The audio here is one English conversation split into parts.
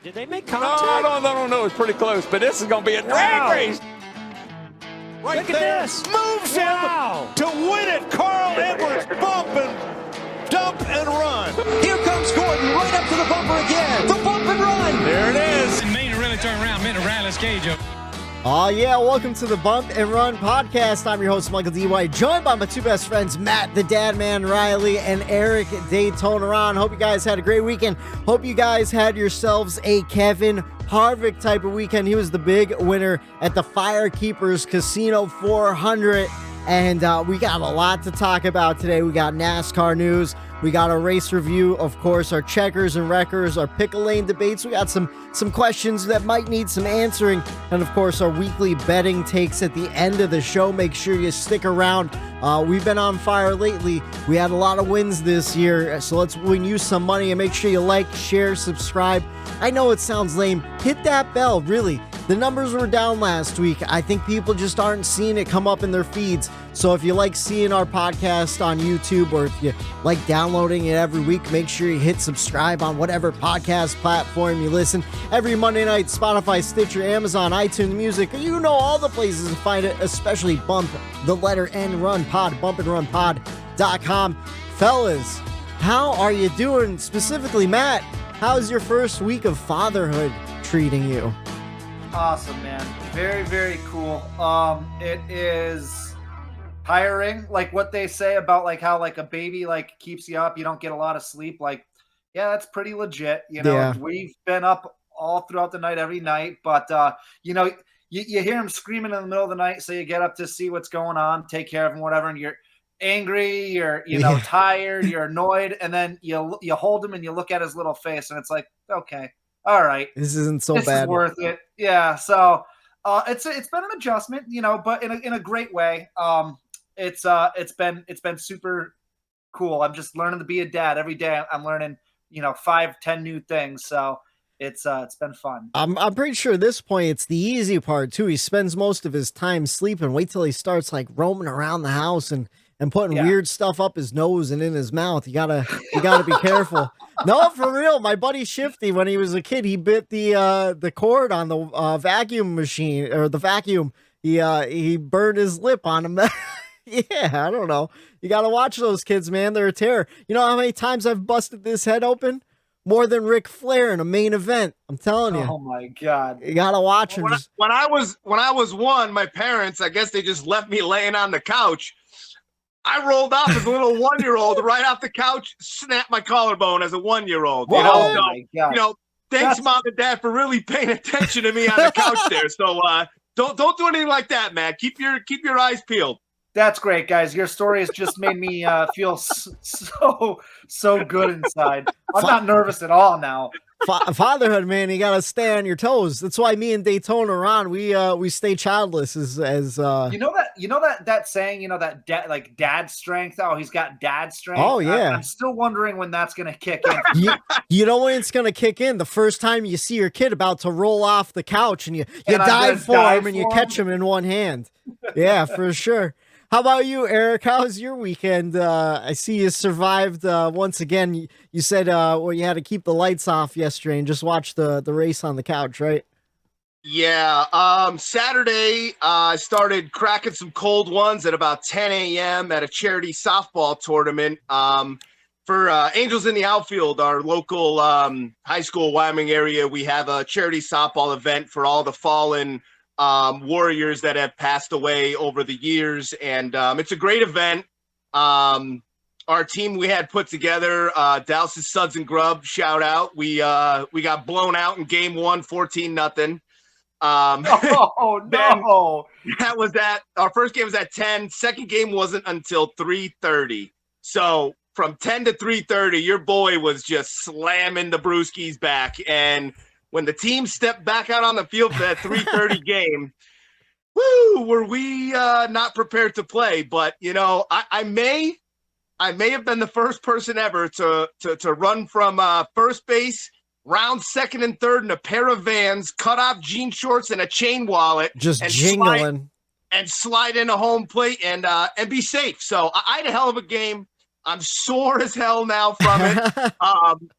Did they make No, contact? no. It's pretty close, but this is going to be a drag race. Right Look at there, this. moves Wow. him to win it. Carl Edwards bump and dump and run. Here comes Gordon right up to the bumper again. The bump and run. There it is. Maine to really turn around, Maine to Reilly's cage up. Oh yeah, welcome to the Bump and Run podcast. I'm your host, Michael D. White, joined by my two best friends, Matt, the Dad Man Reilly, and Eric, Daytona Ron. Hope you guys had a great weekend. Hope you guys had yourselves a Kevin Harvick type of weekend. He was the big winner at the Firekeepers Casino 400. And we got a lot to talk about today. We got NASCAR news. We got a race review, of course, our checkers and wreckers, our pick a lane debates. We got some questions that might need some answering. And, of course, our weekly betting takes at the end of the show. Make sure you stick around. We've been on fire lately. We had a lot of wins this year, so let's win you some money. And make sure you like, share, subscribe. I know it sounds lame. Hit that bell, really. The numbers were down last week. I think people just aren't seeing it come up in their feeds. So if you like seeing our podcast on YouTube, or if you like downloading it every week, make sure you hit subscribe on whatever podcast platform you listen. Every Monday night, Spotify, Stitcher, Amazon, iTunes Music, you know all the places to find it, especially Bump, the letter N, Run Pod, bumpandrunpod.com. Fellas, how are you doing? Specifically, Matt, how's your first week of fatherhood treating you? Awesome, man. Very, very cool. It is tiring, like what they say about like how like a baby like keeps you up, you don't get a lot of sleep. Like, yeah, that's pretty legit. You know, Yeah. We've been up all throughout the night, every night, but you know, you hear him screaming in the middle of the night, so you get up to see what's going on, take care of him, whatever, and you're angry, you're Yeah. tired, you're annoyed, and then you hold him and you look at his little face, and it's like, okay, all right. This isn't so This bad. is worth it. Yeah. So it's been an adjustment, you know, but in a great way. It's been super cool. I'm just learning to be a dad every day. I'm learning, 5-10 new things. So it's been fun. I'm pretty sure at this point it's the easy part too. He spends most of his time sleeping. Wait till he starts like roaming around the house and putting weird stuff up his nose and in his mouth. You gotta be careful. No, for real. My buddy Shifty, when he was a kid, he bit the cord on the vacuum machine, or the vacuum. He burned his lip on him. Yeah, I don't know. You gotta watch those kids, man. They're a terror. You know how many times I've busted this head open? More than Ric Flair in a main event. I'm telling you. Oh my God. You gotta watch him. When I was one, my parents, I guess they just left me laying on the couch. I rolled off as a little 1-year-old right off the couch, snapped my collarbone as a 1-year-old. You know, Oh so, my God. Thanks, That's- Mom and Dad, for really paying attention to me on the couch there. So don't do anything like that, man. Keep your eyes peeled. That's great, guys. Your story has just made me feel so good inside. I'm not nervous at all now. Fatherhood, man, you gotta stay on your toes. That's why me and Daytona Ron, we stay childless as You know that saying, that dad strength. Oh, he's got dad strength. Oh, yeah. I'm still wondering when that's gonna kick in. you know when it's gonna kick in? The first time you see your kid about to roll off the couch and you And I'm gonna dive for dive him and you for him? catch him in one hand. Yeah, for sure. How about you, Eric? How was your weekend? I see you survived once again. You said you had to keep the lights off yesterday and just watch the race on the couch, right? Yeah. Saturday, I started cracking some cold ones at about 10 a.m. at a charity softball tournament for Angels in the Outfield, our local high school Wyoming area. We have a charity softball event for all the fallen warriors that have passed away over the years, and it's a great event. Our team we had put together, Dallas' Suds and Grub, shout out. We got blown out in game 1, 14-0. Oh no! That was our first game was at 10. Second game wasn't until 3:30. So from 10 to 3:30, your boy was just slamming the brewskis back. And when the team stepped back out on the field for that 3:30 game, were we not prepared to play? But I may have been the first person ever to run from first base, round second and third in a pair of Vans, cut off jean shorts and a chain wallet, Just and jingling. slide into home plate and be safe. So I had a hell of a game. I'm sore as hell now from it.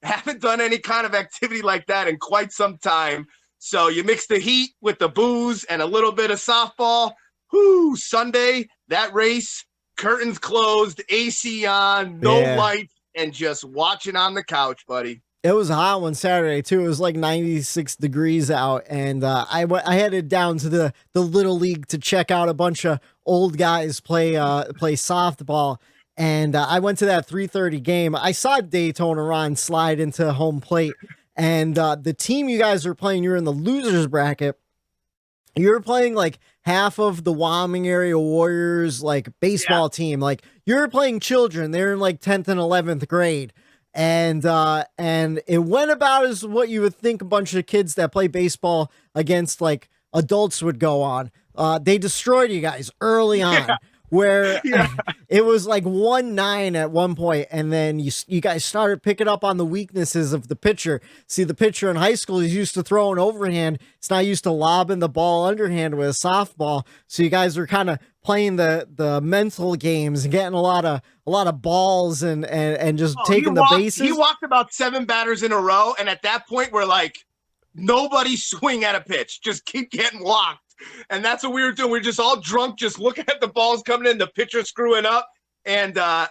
Haven't done any kind of activity like that in quite some time. So you mix the heat with the booze and a little bit of softball. Whoo, Sunday, that race, curtains closed, AC on, no lights, and just watching on the couch, buddy. It was hot one Saturday too. It was like 96 degrees out, and I headed down to the little league to check out a bunch of old guys play softball. And I went to that 3:30 game. I saw Daytona Ron slide into home plate, and the team you guys were playing, you're in the losers bracket. You're playing like half of the Wyoming area Warriors like baseball team. Like you're playing children. They're in like 10th and 11th grade. And it went about as what you would think a bunch of kids that play baseball against like adults would go on. They destroyed you guys early on. Where it was like 1-9 at one point, and then you guys started picking up on the weaknesses of the pitcher. See, the pitcher in high school is used to throwing overhand. It's not used to lobbing the ball underhand with a softball. So you guys were kind of playing the mental games and getting a lot of balls and just taking the bases. He walked about 7 batters in a row, and at that point we're like, nobody swing at a pitch. Just keep getting walked. And that's what we were doing. We were just all drunk, just looking at the balls coming in, the pitcher screwing up. And I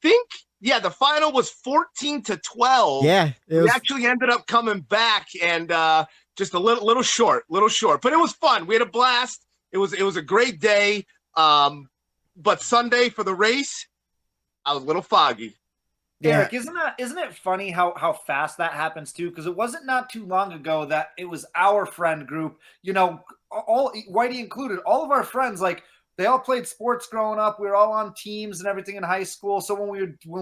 think, the final was 14-12. Yeah. We actually ended up coming back and just a little short. But it was fun. We had a blast. It was a great day. But Sunday for the race, I was a little foggy. Eric, isn't it funny how fast that happens too? Because it wasn't not too long ago that it was our friend group, all Whitey included, all of our friends, like they all played sports growing up. We were all on teams and everything in high school. So when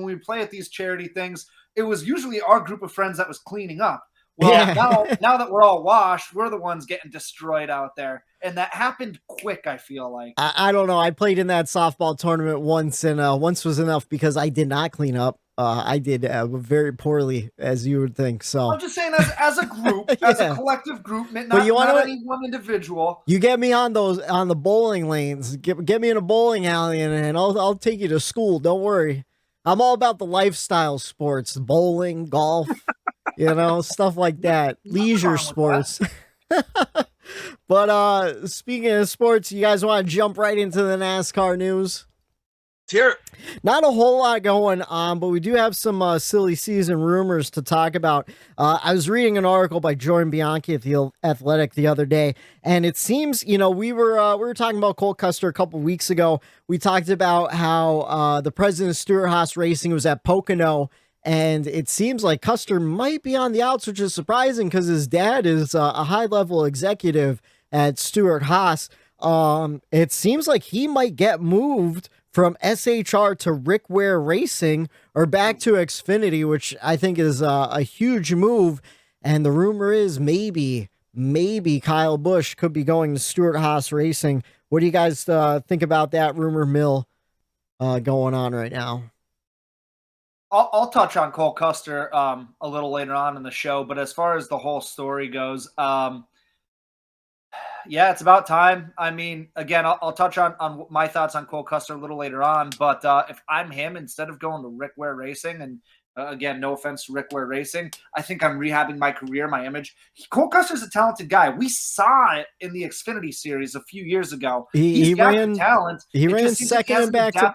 we would play at these charity things, it was usually our group of friends that was cleaning up. Well, now that we're all washed, we're the ones getting destroyed out there. And that happened quick, I feel like. I don't know. I played in that softball tournament once, and once was enough because I did not clean up. I did very poorly, as you would think. So I'm just saying, as a group, as a collective group, not any one individual. You get me on the bowling lanes. Get me in a bowling alley, and I'll take you to school. Don't worry. I'm all about the lifestyle sports, bowling, golf, stuff like that, leisure sports. But speaking of sports, you guys want to jump right into the NASCAR news? Here. Not a whole lot going on, but we do have some silly season rumors to talk about. I was reading an article by Jordan Bianchi at The Athletic the other day, and it seems, we were talking about Cole Custer a couple weeks ago. We talked about how the president of Stewart-Haas Racing was at Pocono, and it seems like Custer might be on the outs, which is surprising because his dad is a high-level executive at Stewart-Haas. It seems like he might get moved from SHR to Rick Ware Racing or back to Xfinity, which I think is a huge move. And the rumor is maybe Kyle Busch could be going to Stewart-Haas Racing. What do you guys think about that rumor mill going on right now? I'll touch on Cole Custer a little later on in the show, but as far as the whole story goes, it's about time. I mean, again, I'll touch on my thoughts on Cole Custer a little later on, but if I'm him, instead of going to Rick Ware Racing, and again, no offense to Rick Ware Racing, I think I'm rehabbing my career, my image. Cole Custer's a talented guy. We saw it in the Xfinity series a few years ago. He ran talent. He ran second and back to.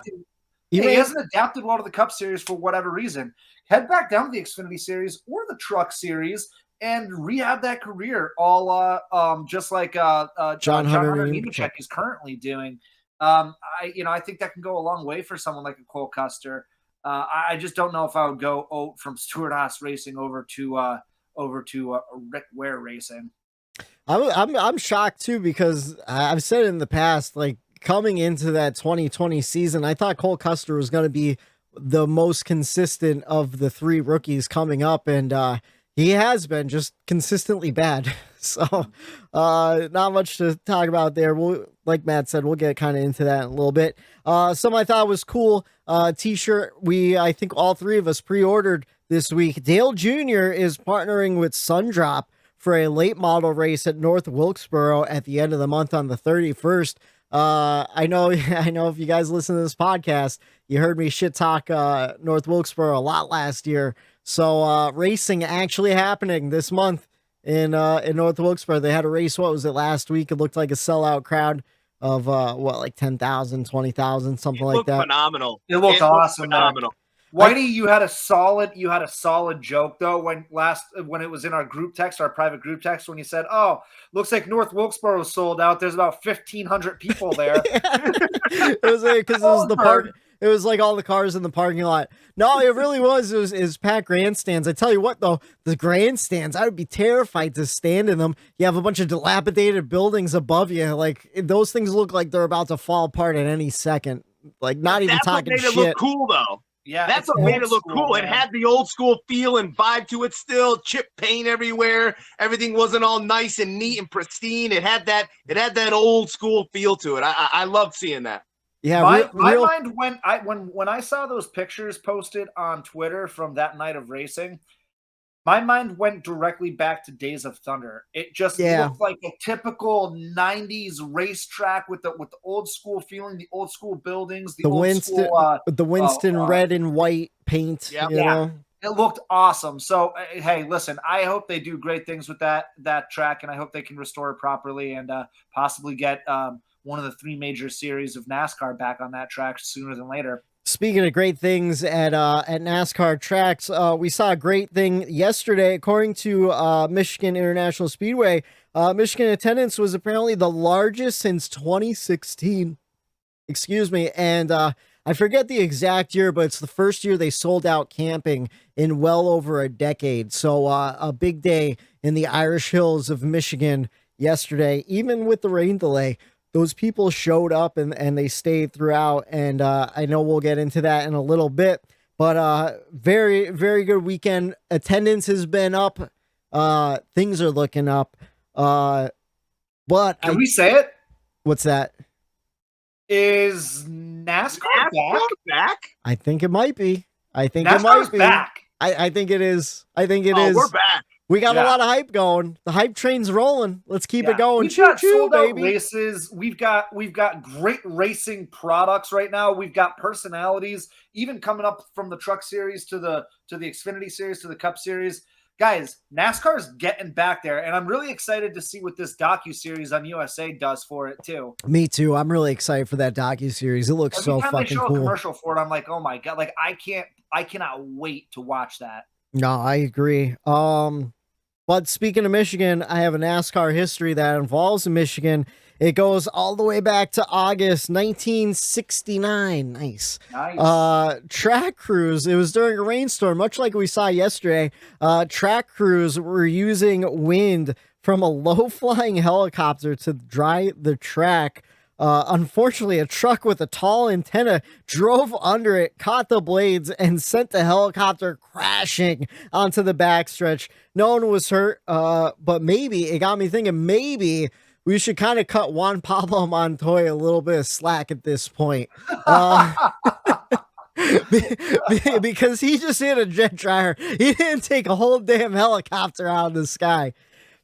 He hasn't adapted well to the Cup Series for whatever reason. Head back down to the Xfinity Series or the Truck Series and rehab that career, all just like John Hunter Nemechek is currently doing. I think that can go a long way for someone like a Cole Custer. I just don't know if I would go from Stewart-Haas Racing over to Rick Ware Racing. I'm shocked too, because I've said in the past, like coming into that 2020 season, I thought Cole Custer was going to be the most consistent of the 3 rookies coming up, and he has been just consistently bad. So not much to talk about there. Like Matt said, we'll get kind of into that in a little bit. Something I thought was cool, t-shirt I think all 3 of us pre-ordered this week. Dale Jr. is partnering with Sundrop for a late model race at North Wilkesboro at the end of the month on the 31st. I know if you guys listen to this podcast, you heard me shit talk North Wilkesboro a lot last year. So racing actually happening this month in North Wilkesboro. They had a race. What was it last week? It looked like a sellout crowd of like 10,000, 20,000, something like that. Phenomenal. It looked awesome. Phenomenal. Whitey, you had a solid joke though when it was in our group text, our private group text, when you said, "Oh, looks like North Wilkesboro is sold out. There's about 1,500 people there." It was because it was the park. It was like all the cars in the parking lot. No, it really was. It was packed grandstands. I tell you what, though, the grandstands, I would be terrified to stand in them. You have a bunch of dilapidated buildings above you. Like, those things look like they're about to fall apart at any second. Like, not even talking shit. That's what made it look cool, though. Yeah, that's what made it look cool. Man. It had the old school feel and vibe to it still. Chip paint everywhere. Everything wasn't all nice and neat and pristine. It had that old school feel to it. I loved seeing that. Yeah, my mind when I saw those pictures posted on Twitter from that night of racing, my mind went directly back to Days of Thunder. It just looked like a typical '90s racetrack with the old school feeling, the old school buildings, the Winston red and white paint. Yep. You know? It looked awesome. So hey, listen, I hope they do great things with that track, and I hope they can restore it properly and possibly get one of the 3 major series of NASCAR back on that track sooner than later. Speaking of great things at NASCAR tracks, we saw a great thing yesterday. According to Michigan International Speedway, Michigan attendance was apparently the largest since 2016. Excuse me. And I forget the exact year, but it's the first year they sold out camping in well over a decade. So a big day in the Irish Hills of Michigan yesterday, even with the rain delay. Those people showed up and they stayed throughout. And I know we'll get into that in a little bit, but very, very good weekend. Attendance has been up. Things are looking up. But Can we say it? What's that? Is NASCAR back? I think it might be. I think NASCAR's it might be. Back. I think it is. I think it is. We're back. We got a lot of hype going. The hype train's rolling. Let's keep it going. We've got sold out baby. Races. We've got great racing products right now. We've got personalities, even coming up from the Truck Series to the Xfinity Series to the Cup Series. Guys, NASCAR's getting back there, and I'm really excited to see what this docu-series on USA does for it too. Me too. I'm really excited for that docu-series. It looks so fucking cool. Every time they show a commercial for it, I'm like, oh my god! Like I cannot wait to watch that. No, I agree. But speaking of Michigan, I have a NASCAR history that involves Michigan. It goes all the way back to August 1969. Nice. Track crews. It was during a rainstorm, much like we saw yesterday. Track crews were using wind from a low-flying helicopter to dry the track. Unfortunately, a truck with a tall antenna drove under it, caught the blades, and sent the helicopter crashing onto the backstretch. No one was hurt, but maybe, it got me thinking, maybe we should kind of cut Juan Pablo Montoya a little bit of slack at this point. Because he just hit a jet dryer. He didn't take a whole damn helicopter out of the sky.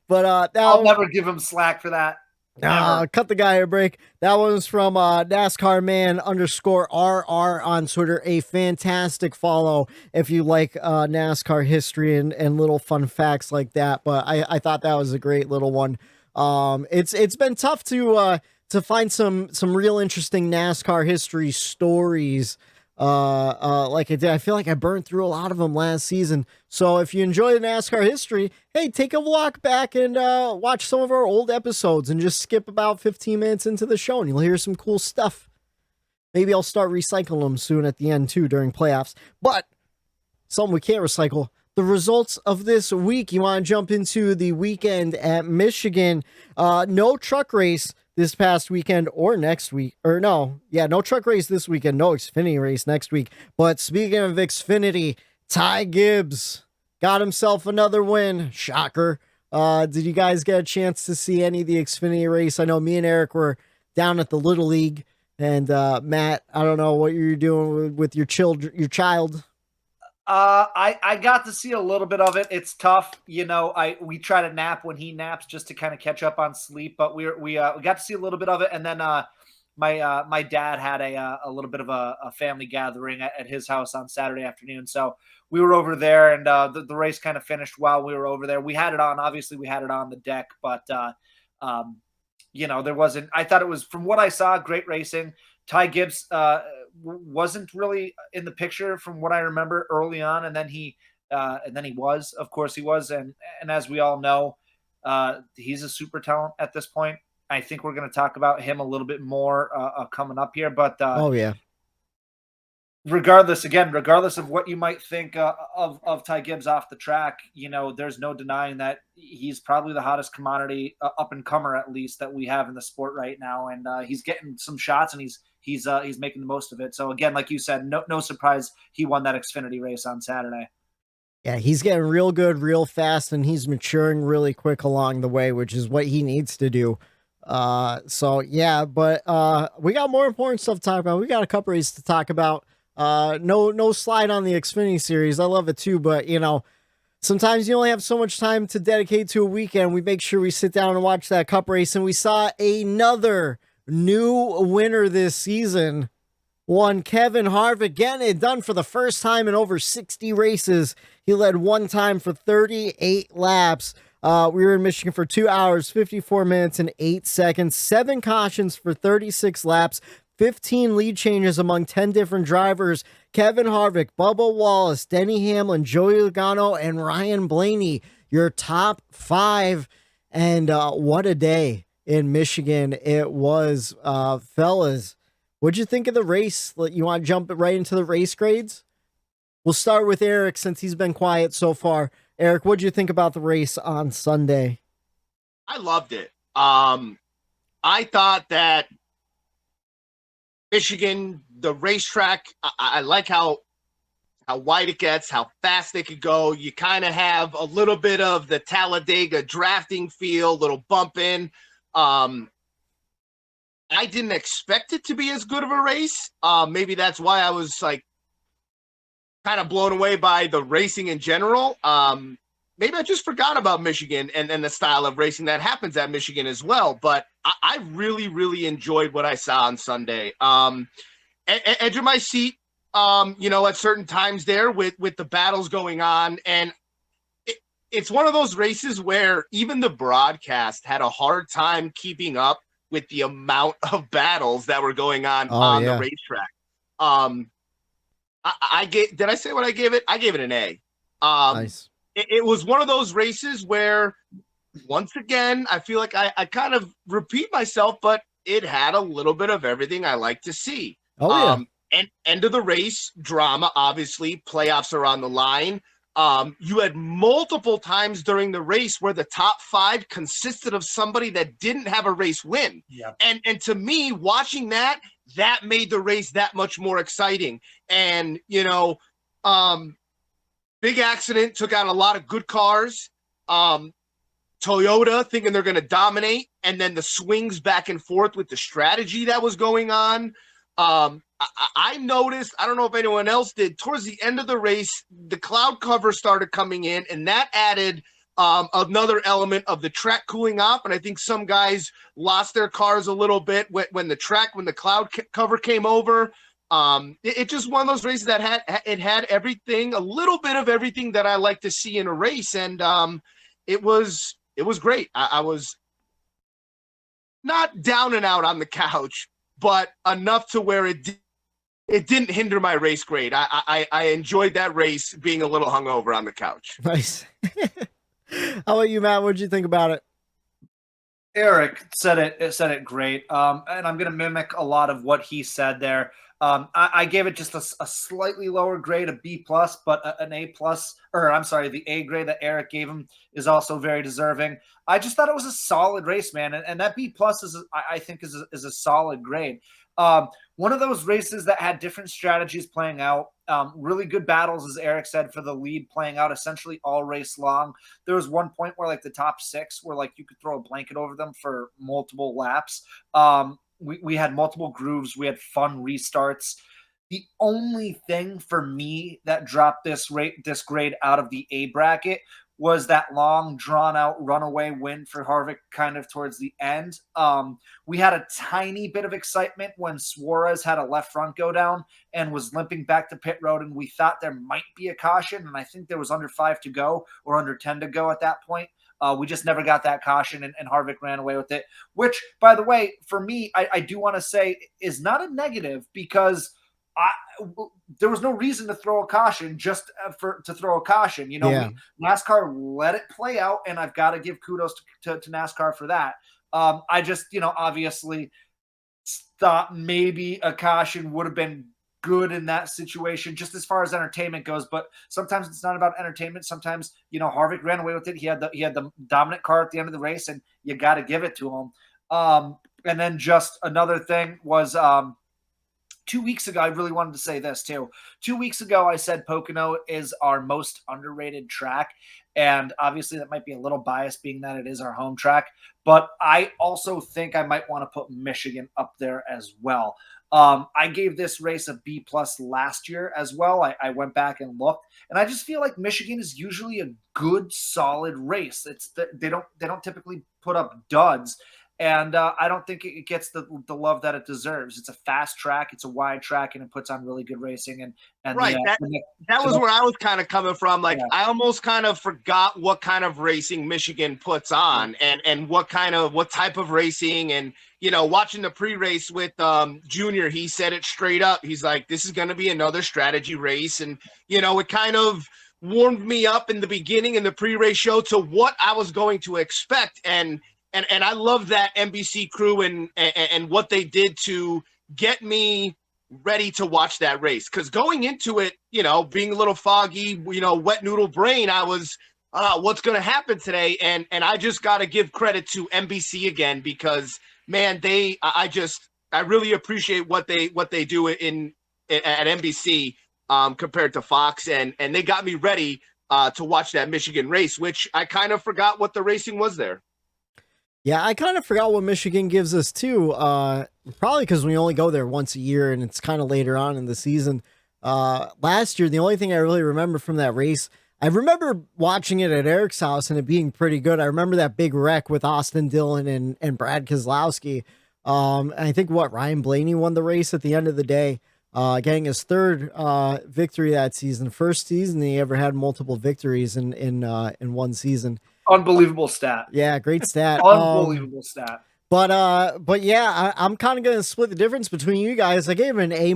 But I'll never give him slack for that. Cut the guy a break. That was from NASCAR man _RR on Twitter. A fantastic follow if you like NASCAR history and little fun facts like that. But I thought that was a great little one. It's been tough to find some real interesting NASCAR history stories. Like I did. I feel like I burned through a lot of them last season. So if you enjoy the NASCAR history, hey, take a walk back and watch some of our old episodes and just skip about 15 minutes into the show and you'll hear some cool stuff. Maybe I'll start recycling them soon at the end too during playoffs. But something we can't recycle, the results of this week. You want to jump into the weekend at Michigan. No truck race this past weekend or next week, no truck race this weekend, no Xfinity race next week. But speaking of Xfinity, Ty Gibbs got himself another win. Shocker. Did you guys get a chance to see any of the Xfinity race? I know me and Eric were down at the Little League, and Matt, I don't know what you're doing with your child. I got to see a little bit of it. It's tough, we try to nap when he naps just to kind of catch up on sleep, but we got to see a little bit of it. And then my dad had a little bit of a family gathering at his house on Saturday afternoon. So we were over there, and the race kind of finished while we were over there. We had it on, obviously we had it on the deck, but there wasn't, I thought it was, from what I saw, great racing. Ty Gibbs wasn't really in the picture from what I remember early on. And then he was, of course he was. And as we all know, he's a super talent at this point. I think we're going to talk about him a little bit more coming up here, but oh yeah. Regardless of what you might think of Ty Gibbs off the track, there's no denying that he's probably the hottest commodity up and comer, at least, that we have in the sport right now. And he's getting some shots, and he's making the most of it. So again, like you said, no surprise he won that Xfinity race on Saturday. Yeah, he's getting real good, real fast, and he's maturing really quick along the way, which is what he needs to do. So yeah, but we got more important stuff to talk about. We got a couple races to talk about. No slide on the Xfinity series. I love it too, but sometimes you only have so much time to dedicate to a weekend. We make sure we sit down and watch that cup race, and we saw another new winner this season. One Kevin Harvick getting it done for the first time in over 60 races. He led one time for 38 laps. We were in Michigan for 2 hours, 54 minutes, and 8 seconds. 7 cautions for 36 laps. 15 lead changes among 10 different drivers. Kevin Harvick, Bubba Wallace, Denny Hamlin, Joey Logano, and Ryan Blaney, your top 5. And what a day in Michigan it was, fellas. What'd you think of the race? You want to jump right into the race grades? We'll start with Eric since he's been quiet so far. Eric, what'd you think about the race on Sunday? I loved it. I thought that Michigan, the racetrack, I like how wide it gets, how fast they could go. You kind of have a little bit of the Talladega drafting feel, little bump in. I didn't expect it to be as good of a race. Maybe that's why I was like kind of blown away by the racing in general. Maybe I just forgot about Michigan and the style of racing that happens at Michigan as well. But I really, really enjoyed what I saw on Sunday. Edge of my seat, at certain times there with the battles going on. And it's one of those races where even the broadcast had a hard time keeping up with the amount of battles that were going on the racetrack. Did I say what I gave it? I gave it an A. Nice. It was one of those races where, once again, I feel like I kind of repeat myself, but it had a little bit of everything I like to see. And end of the race, drama, obviously, playoffs are on the line. You had multiple times during the race where the top 5 consisted of somebody that didn't have a race win. Yeah. And to me, watching that made the race that much more exciting. And, big accident, took out a lot of good cars. Toyota thinking they're going to dominate, and then the swings back and forth with the strategy that was going on. I noticed, I don't know if anyone else did, towards the end of the race, the cloud cover started coming in, and that added another element of the track cooling off. And I think some guys lost their cars a little bit when the cloud cover came over. It just one of those races that had everything, a little bit of everything that I like to see in a race. And it was great. I was not down and out on the couch, but enough to where it didn't hinder my race grade. I enjoyed that race being a little hungover on the couch. Nice. How about you, Matt? What did you think about it? Eric said it great. And I'm going to mimic a lot of what he said there. I gave it just a slightly lower grade, a B+, but an A+, the A grade that Eric gave him is also very deserving. I just thought it was a solid race, man. And that B+ I think is a solid grade. One of those races that had different strategies playing out, really good battles, as Eric said, for the lead playing out essentially all race long. There was one point where the top 6 were you could throw a blanket over them for multiple laps. We had multiple grooves. We had fun restarts. The only thing for me that dropped this grade out of the A bracket was that long, drawn-out runaway win for Harvick kind of towards the end. We had a tiny bit of excitement when Suarez had a left front go down and was limping back to pit road, and we thought there might be a caution, and I think there was under 5 to go or under 10 to go at that point. We just never got that caution, and Harvick ran away with it, which, by the way, for me, I do want to say is not a negative because there was no reason to throw a caution just to throw a caution. NASCAR let it play out, and I've got to give kudos to NASCAR for that. I just, obviously thought maybe a caution would have been good in that situation, just as far as entertainment goes. But sometimes it's not about entertainment. Sometimes, Harvick ran away with it. He had the dominant car at the end of the race, and you got to give it to him. And then just another thing was 2 weeks ago, I really wanted to say this too. 2 weeks ago, I said Pocono is our most underrated track. And obviously that might be a little biased being that it is our home track. But I also think I might want to put Michigan up there as well. I gave this race a B+ last year as well. I went back and looked, and I just feel like Michigan is usually a good, solid race. They don't typically put up duds. And I don't think it gets the love that it deserves. It's a fast track, it's a wide track, and it puts on really good racing. And right, that was where I was kind of coming from. Like, I almost kind of forgot what kind of racing Michigan puts on, and what type of racing. And watching the pre-race with Junior, he said it straight up. He's like, "This is going to be another strategy race," and it kind of warmed me up in the beginning in the pre-race show to what I was going to expect. And I love that NBC crew and what they did to get me ready to watch that race. Because going into it, being a little foggy, wet noodle brain, I was, what's going to happen today? And I just got to give credit to NBC again, because man, I really appreciate what they do at NBC compared to Fox, and they got me ready to watch that Michigan race, which I kind of forgot what the racing was there. Yeah, I kind of forgot what Michigan gives us too. Probably because we only go there once a year, and it's kind of later on in the season. Last year, the only thing I really remember from that race, I remember watching it at Eric's house and it being pretty good. I remember that big wreck with Austin Dillon and Brad Keselowski. And I think Ryan Blaney won the race at the end of the day, getting his third victory that season. First season he ever had multiple victories in one season. Unbelievable stat. Yeah, great stat. Unbelievable stat. But yeah, I'm kind of going to split the difference between you guys. I gave him an A-.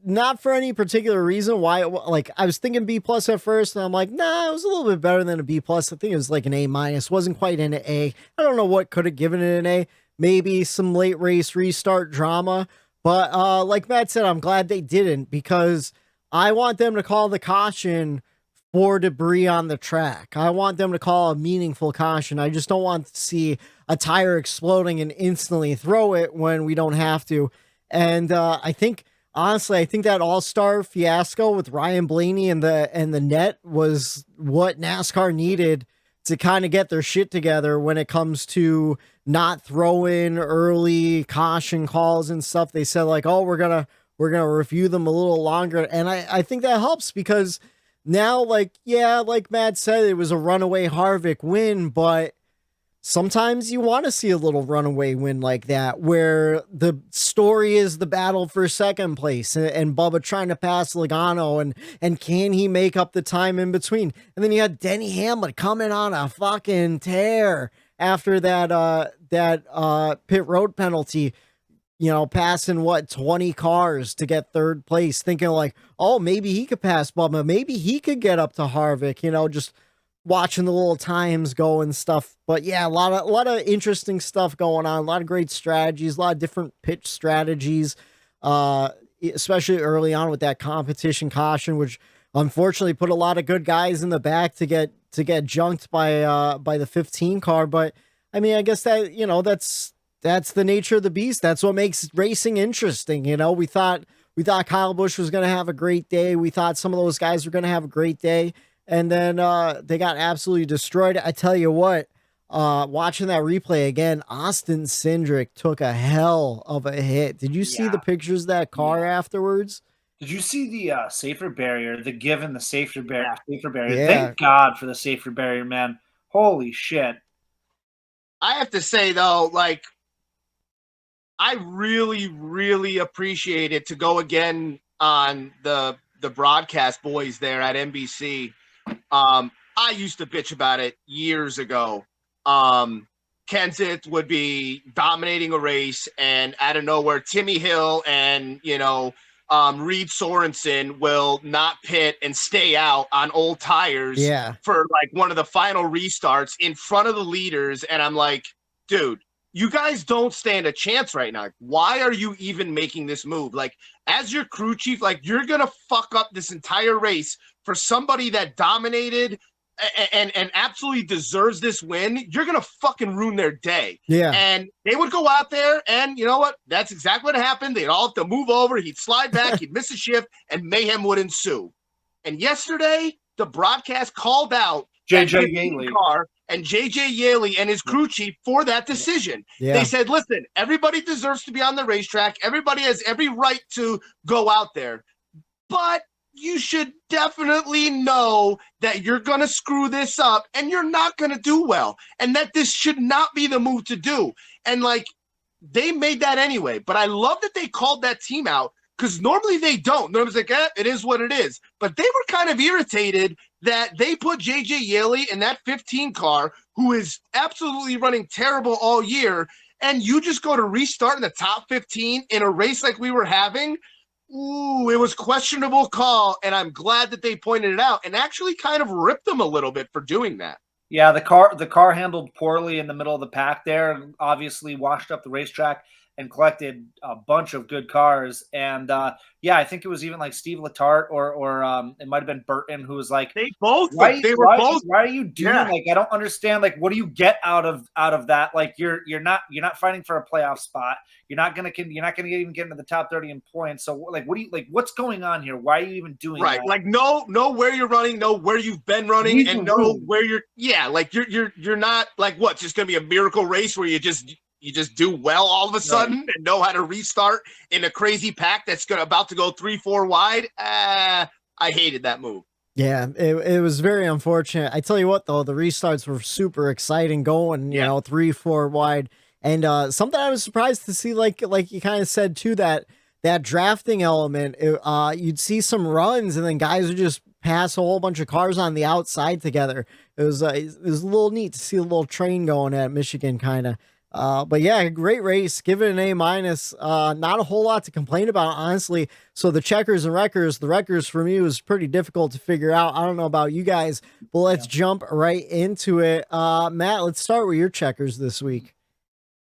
Not for any particular reason why. Like, I was thinking B+ at first, and I'm like, nah, it was a little bit better than a B+. I think it was like an A-. Wasn't quite an A. I don't know what could have given it an A. Maybe some late race restart drama. But like Matt said, I'm glad they didn't, because I want them to call the caution for debris on the track. I want them to call a meaningful caution. I just don't want to see a tire exploding and instantly throw it when we don't have to. And I think, honestly, that all-star fiasco with Ryan Blaney and the net was what NASCAR needed to kind of get their shit together when it comes to not throwing early caution calls and stuff. They said like, oh, we're gonna review them a little longer. And I think that helps, because now, like Matt said, it was a runaway Harvick win, but sometimes you want to see a little runaway win like that, where the story is the battle for second place and Bubba trying to pass Logano, and can he make up the time in between? And then you had Denny Hamlin coming on a fucking tear after that pit road penalty, passing 20 cars to get third place, thinking like, oh, maybe he could pass Bubba, maybe he could get up to Harvick, just watching the little times go and stuff. But yeah, a lot of interesting stuff going on, a lot of great strategies, a lot of different pitch strategies, especially early on with that competition caution, which unfortunately put a lot of good guys in the back to get junked by the 15 car. But I mean, I guess that, that's the nature of the beast. That's what makes racing interesting. We thought Kyle Busch was going to have a great day. We thought some of those guys were going to have a great day. And then they got absolutely destroyed. I tell you what, watching that replay again, Austin Cindric took a hell of a hit. Did you see the pictures of that car afterwards? Did you see the safer barrier, the given the safer barrier? Safer barrier. Yeah. Thank God for the safer barrier, man. Holy shit. I have to say though, like, I really, really appreciate it to go again on the broadcast boys there at NBC. I used to bitch about it years ago. Kenseth would be dominating a race, and out of nowhere, Timmy Hill and Reed Sorensen will not pit and stay out on old tires for like one of the final restarts in front of the leaders. And I'm like, dude, you guys don't stand a chance right now. Why are you even making this move? Like, as your crew chief, like, you're going to fuck up this entire race for somebody that dominated and absolutely deserves this win. You're going to fucking ruin their day. Yeah. And they would go out there, and you know what? That's exactly what happened. They'd all have to move over. He'd slide back. He'd miss a shift, and mayhem would ensue. And yesterday, the broadcast called out JJ Yeley car and JJ Yeley and his crew chief for that decision. Yeah. They said, listen, everybody deserves to be on the racetrack. Everybody has every right to go out there. But you should definitely know that you're going to screw this up and you're not going to do well, and that this should not be the move to do. And like, they made that anyway, but I love that they called that team out, because normally they don't. Normally it's like, it is what it is. But they were kind of irritated that they put JJ Yeley in that 15 car, who is absolutely running terrible all year, and you just go to restart in the top 15 in a race like we were having. Ooh, it was questionable call, and I'm glad that they pointed it out and actually kind of ripped them a little bit for doing that. Yeah, the car handled poorly in the middle of the pack there, obviously washed up the racetrack and collected a bunch of good cars. And yeah, I think it was even like Steve Letarte or it might have been Burton, who was like, why are you doing like, I don't understand, like, what do you get out of that? Like, you're not fighting for a playoff spot. You're not gonna even get into the top 30 in points. So like, what's going on here? Why are you even doing that? Like, know where you're running, know where you've been running, and know where you're not like, what, just gonna be a miracle race where you just do well all of a sudden and know how to restart in a crazy pack that's about to go 3-4 wide. I hated that move. Yeah, it was very unfortunate. I tell you what, though, the restarts were super exciting going, you know, 3-4 wide. And something I was surprised to see, like you kind of said too, that drafting element, you'd see some runs and then guys would just pass a whole bunch of cars on the outside together. It was a little neat to see a little train going at Michigan, kind of. But yeah, great race. Give it an A-. Not a whole lot to complain about, honestly. So the checkers and wreckers, the wreckers for me was pretty difficult to figure out. I don't know about you guys, but let's jump right into it. Matt, let's start with your checkers this week.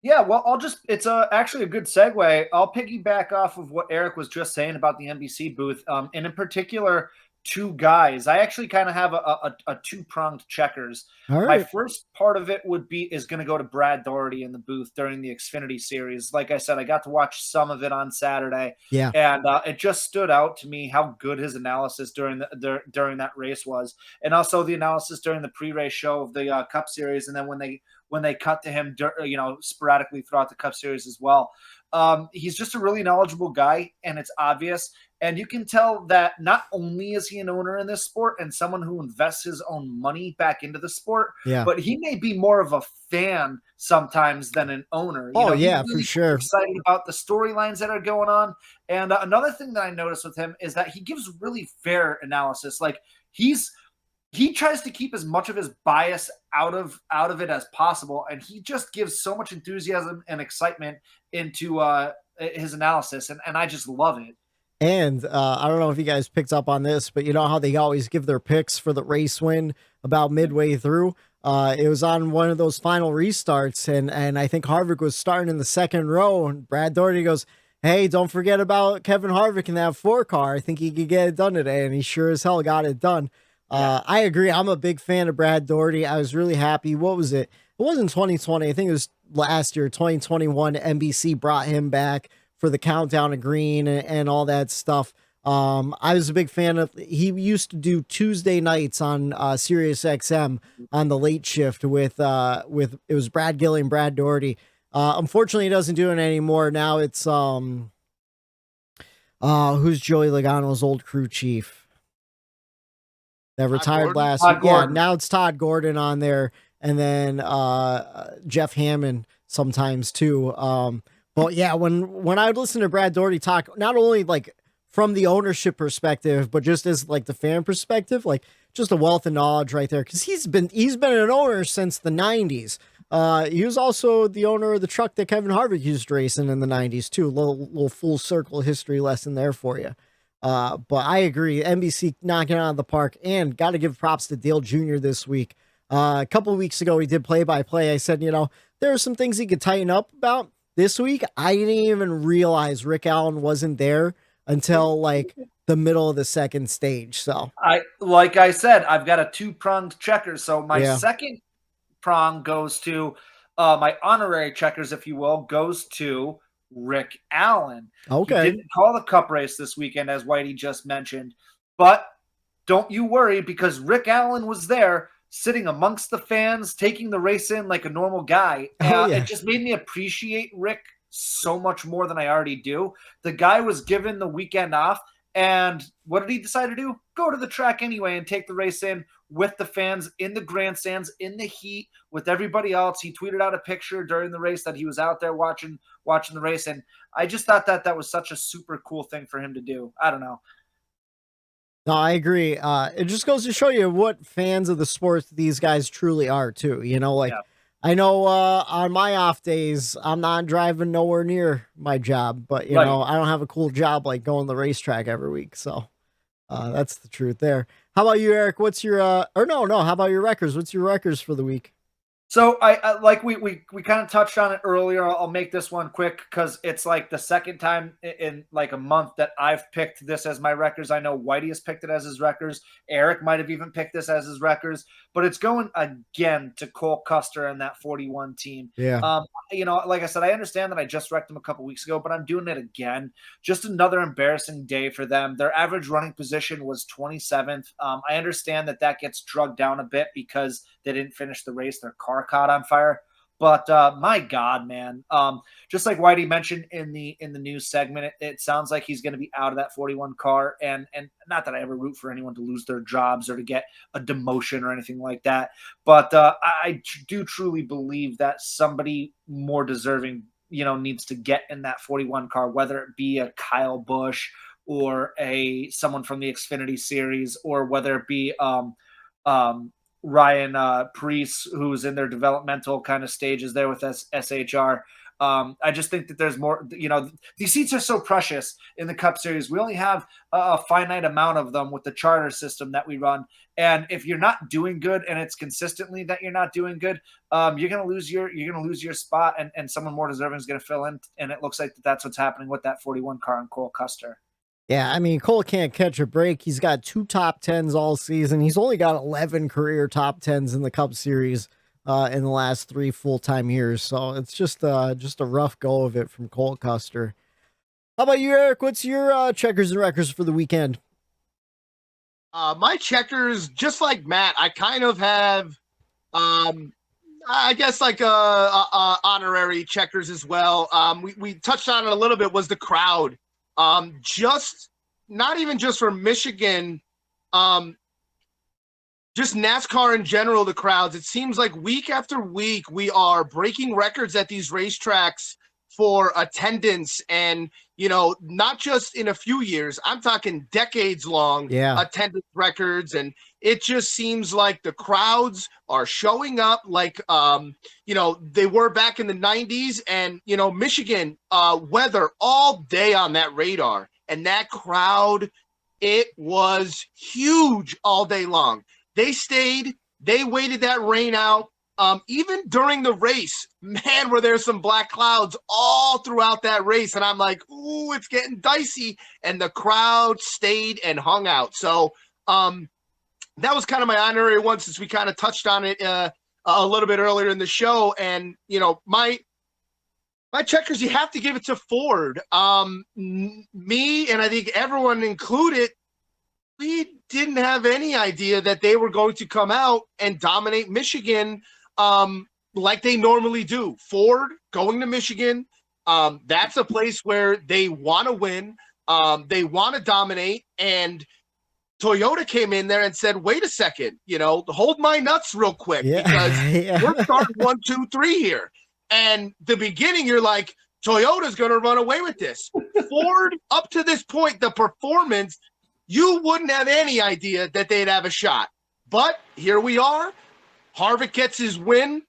Yeah, well, it's actually a good segue. I'll piggyback off of what Eric was just saying about the NBC booth. And in particular, two guys. I actually kind of have a two-pronged checkers. All right. My first part of it is going to go to Brad Daugherty in the booth during the Xfinity series. Like I said, I got to watch some of it on Saturday. Yeah. And it just stood out to me how good his analysis during that race was. And also the analysis during the pre-race show of the Cup Series. And then when they cut to him, sporadically throughout the Cup Series as well. He's just a really knowledgeable guy, and it's obvious. And you can tell that not only is he an owner in this sport and someone who invests his own money back into the sport, but he may be more of a fan sometimes than an owner. He's really for sure excited about the storylines that are going on. And another thing that I noticed with him is that he gives really fair analysis. Like, he tries to keep as much of his bias out of it as possible, and he just gives so much enthusiasm and excitement into his analysis, and I just love it. And I don't know if you guys picked up on this, but you know how they always give their picks for the race win about midway through? It was on one of those final restarts, and I think Harvick was starting in the second row, and Brad Daugherty goes, hey, don't forget about Kevin Harvick in that 4 car. I think he could get it done today, and he sure as hell got it done. I agree. I'm a big fan of Brad Daugherty. I was really happy. What was it? It wasn't 2020. I think it was last year, 2021. NBC brought him back for the countdown to green and all that stuff. I was a big fan of, he used to do Tuesday nights on Sirius XM on the late shift with it was Brad Gilly and Brad Daugherty. Unfortunately, he doesn't do it anymore. Now it's, Who's Joey Logano's old crew chief that retired last Todd week? Yeah, Gordon. now it's Todd Gordon on there, and then Jeff Hammond sometimes too. But yeah, when I would listen to Brad Doherty talk, not only like from the ownership perspective, but just as like the fan perspective, like just a wealth of knowledge right there. Cause he's been an owner since the 90s. He was also the owner of the truck that Kevin Harvick used racing in the 90s too. Little full circle history lesson there for you. But I agree. NBC knocking it out of the park, and got to give props to Dale Jr. this week. A couple of weeks ago, he did play-by-play. I said, there are some things he could tighten up about. This week, I didn't even realize Rick Allen wasn't there until like the middle of the second stage. So like I said, I've got a 2-pronged checker. So my Yeah. second prong goes to my honorary checkers, if you will, goes to Rick Allen. Okay. He didn't call the Cup race this weekend, as Whitey just mentioned, but don't you worry, because Rick Allen was there sitting amongst the fans, taking the race in like a normal guy. Yeah. It just made me appreciate Rick so much more than I already do. The guy was given the weekend off, and what did he decide to do? Go to the track anyway and take the race in with the fans in the grandstands, in the heat, with everybody else. He tweeted out a picture during the race that he was out there watching the race, and I just thought that was such a super cool thing for him to do. I don't know. No, I agree. It just goes to show you what fans of the sport these guys truly are too. Yeah. I know on my off days, I'm not driving nowhere near my job, but Right. I don't have a cool job like going to the racetrack every week. So that's the truth there. How about you, Eric? What's your how about your records? What's your records for the week? So I like we kind of touched on it earlier. I'll make this one quick because it's like the second time in like a month that I've picked this as my records. I know Whitey has picked it as his records. Eric might have even picked this as his records, but it's going again to Cole Custer and that 41 team. Yeah. Like I said, I understand that I just wrecked them a couple weeks ago, but I'm doing it again. Just another embarrassing day for them. Their average running position was 27th. I understand that gets drugged down a bit because they didn't finish the race. Their car caught on fire. But my God, man, just like Whitey mentioned in the news segment, it sounds like he's going to be out of that 41 car. And not that I ever root for anyone to lose their jobs or to get a demotion or anything like that. But I do truly believe that somebody more deserving, needs to get in that 41 car, whether it be a Kyle Busch or someone from the Xfinity series, or whether it be Ryan Preece, who's in their developmental kind of stages there with SHR. I just think that there's more, these seats are so precious in the Cup Series. We only have a finite amount of them with the charter system that we run. And if you're not doing good, and it's consistently that you're not doing good, you're going to lose your spot, and someone more deserving is going to fill in. And it looks like that's what's happening with that 41 car and Cole Custer. Yeah, I mean, Cole can't catch a break. He's got 2 top 10s all season. He's only got 11 career top 10s in the Cup Series in the last 3 full-time years. So it's just a rough go of it from Cole Custer. How about you, Eric? What's your checkers and records for the weekend? My checkers, just like Matt, I kind of have, I guess like honorary checkers as well. We touched on it a little bit, was the crowd. Just not even just for Michigan, just NASCAR in general, the crowds. It seems like week after week we are breaking records at these racetracks for attendance, and not just in a few years, I'm talking decades long attendance records. And it just seems like the crowds are showing up like they were back in the 90s. And Michigan weather all day on that radar, and that crowd, it was huge all day long. They stayed, they waited that rain out. Even during the race, man, were there some black clouds all throughout that race. And I'm like, ooh, it's getting dicey. And the crowd stayed and hung out. So that was kind of my honorary one, since we kind of touched on it a little bit earlier in the show. And, my checkers, you have to give it to Ford. Me, and I think everyone included, we didn't have any idea that they were going to come out and dominate Michigan like they normally do. Ford going to Michigan, that's a place where they want to win. They want to dominate, and Toyota came in there and said, wait a second, hold my nuts real quick because we're starting 1, 2, 3 here. And the beginning, you're like, Toyota's going to run away with this. Ford, up to this point, the performance, you wouldn't have any idea that they'd have a shot. But here we are. Harvick gets his win,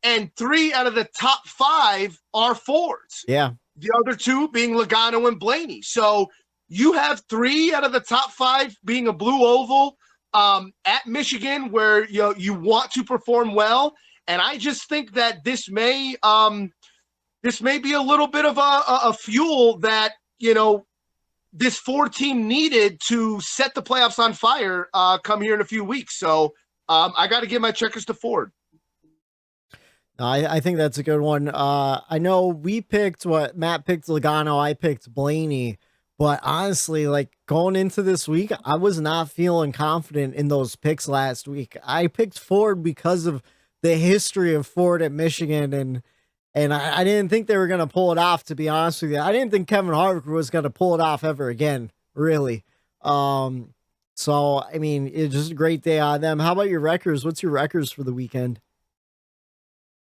and 3 out of the top 5 are Fords. Yeah. The other 2 being Logano and Blaney. So you have 3 out of the top 5 being a blue oval at Michigan, where you want to perform well. And I just think that this may be a little bit of a fuel that this Ford team needed to set the playoffs on fire come here in a few weeks. So I got to give my checkers to Ford. I think that's a good one. I know we picked Matt picked Logano, I picked Blaney, but honestly, like going into this week, I was not feeling confident in those picks last week. I picked Ford because of the history of Ford at Michigan, and I didn't think they were going to pull it off, to be honest with you. I didn't think Kevin Harvick was going to pull it off ever again, really. So, I mean, it's just a great day on them. How about your records? What's your records for the weekend?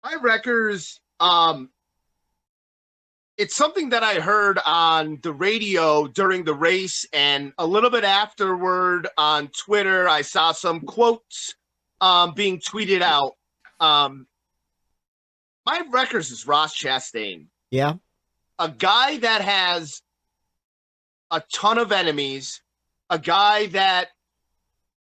My records, it's something that I heard on the radio during the race, and a little bit afterward on Twitter, I saw some quotes being tweeted out. My records is Ross Chastain. Yeah. A guy that has a ton of enemies, a guy that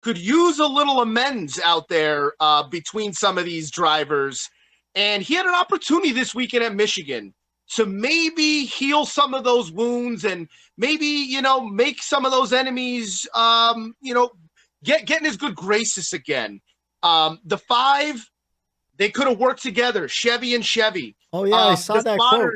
could use a little amends out there between some of these drivers. And he had an opportunity this weekend at Michigan to maybe heal some of those wounds and maybe, make some of those enemies, get in his good graces again. The 5, they could have worked together, Chevy and Chevy. Oh, yeah, I saw that quote.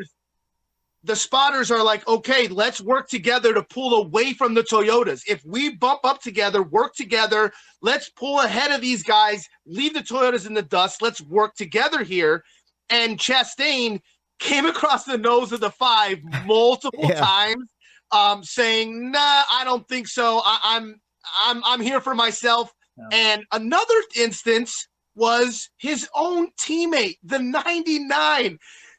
The spotters are like, okay, let's work together to pull away from the Toyotas. If we bump up together, work together, let's pull ahead of these guys, leave the Toyotas in the dust. Let's work together here. And Chastain came across the nose of the 5 multiple times, saying, nah, I don't think so. I'm here for myself. No. And another instance was his own teammate, the 99.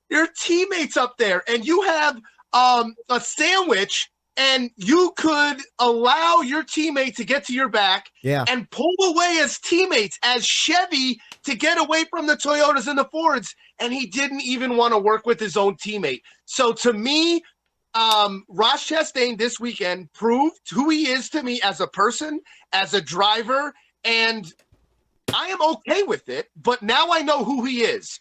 Your teammates up there, and you have a sandwich, and you could allow your teammate to get to your back and pull away as teammates, as Chevy, to get away from the Toyotas and the Fords, and he didn't even want to work with his own teammate. So to me, Ross Chastain this weekend proved who he is to me as a person, as a driver, and I am okay with it, but now I know who he is.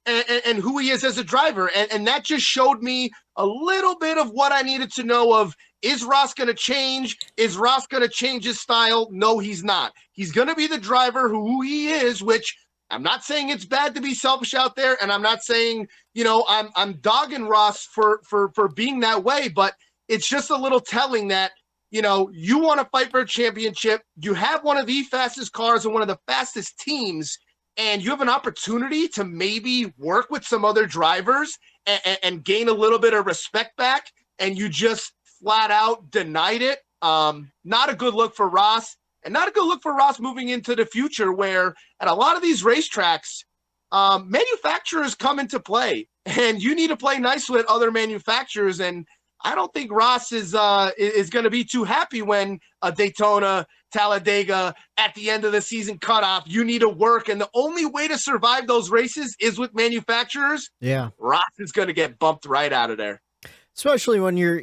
And who he is as a driver. And that just showed me a little bit of what I needed to know of, is Ross going to change? Is Ross going to change his style? No, he's not. He's going to be the driver who he is, which I'm not saying it's bad to be selfish out there. And I'm not saying, I'm dogging Ross for being that way, but it's just a little telling that, you want to fight for a championship. You have one of the fastest cars and one of the fastest teams, and you have an opportunity to maybe work with some other drivers and gain a little bit of respect back, and you just flat out denied it. Not a good look for Ross, and not a good look for Ross moving into the future, where at a lot of these racetracks, manufacturers come into play, and you need to play nice with other manufacturers. And I don't think Ross is going to be too happy when a Daytona, Talladega, at the end of the season cutoff, you need to work, and the only way to survive those races is with manufacturers. Yeah, Ross is going to get bumped right out of there, especially when you're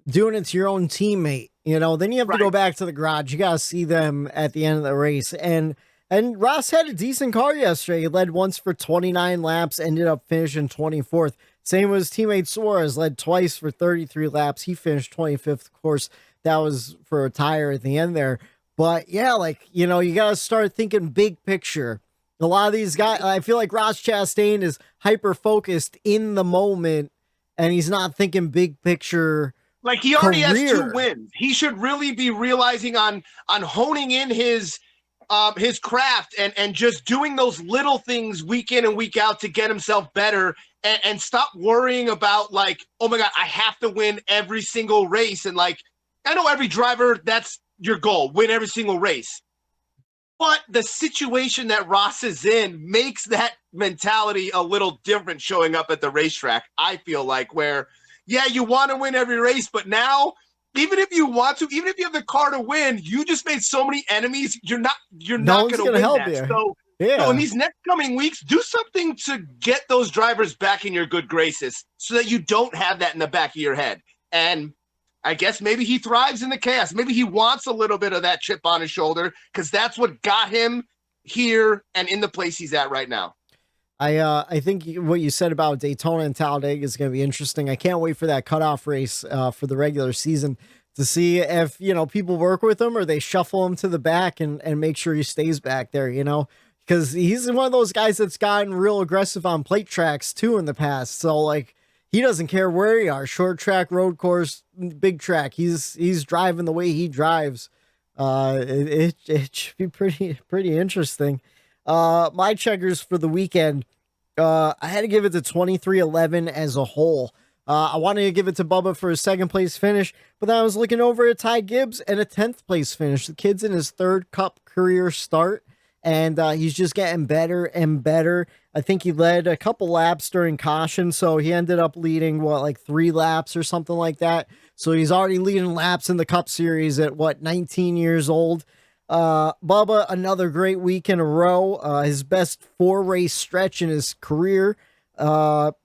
doing it to your own teammate. Then you have to go back to the garage. You got to see them at the end of the race, and Ross had a decent car yesterday. He led once for 29 laps, ended up finishing 24th. Same with his teammate Suarez, led twice for 33 laps. He finished 25th, of course. That was for a tire at the end there. But yeah, you got to start thinking big picture. A lot of these guys, I feel like Ross Chastain is hyper-focused in the moment, and he's not thinking big picture. Like, he already has 2 wins. He should really be realizing on honing in his his craft and just doing those little things week in and week out to get himself better and stop worrying about like, oh my God, I have to win every single race. And like, I know every driver, that's your goal, win every single race. But the situation that Ross is in makes that mentality a little different showing up at the racetrack. I feel like where, yeah, you want to win every race, but now even if you want to, even if you have the car to win, you just made so many enemies. You're not going to win help that. You. So in these next coming weeks, do something to get those drivers back in your good graces so that you don't have that in the back of your head. And I guess maybe he thrives in the chaos. Maybe he wants a little bit of that chip on his shoulder because that's what got him here and in the place he's at right now. I think what you said about Daytona and Talladega is going to be interesting. I can't wait for that cutoff race for the regular season to see if, people work with him or they shuffle him to the back and make sure he stays back there, because he's one of those guys that's gotten real aggressive on plate tracks too in the past. So like he doesn't care where you are, short track, road course, big track. He's driving the way he drives. It should be pretty interesting. My checkers for the weekend, I had to give it to 23-11 as a whole. I wanted to give it to Bubba for his second place finish, but then I was looking over at Ty Gibbs and a 10th place finish. The kid's in his third Cup career start, and he's just getting better and better. I think he led a couple laps during caution, so he ended up leading, 3 laps or something like that. So he's already leading laps in the Cup Series at, 19 years old. Bubba, another great week in a row. His best 4-race stretch in his career.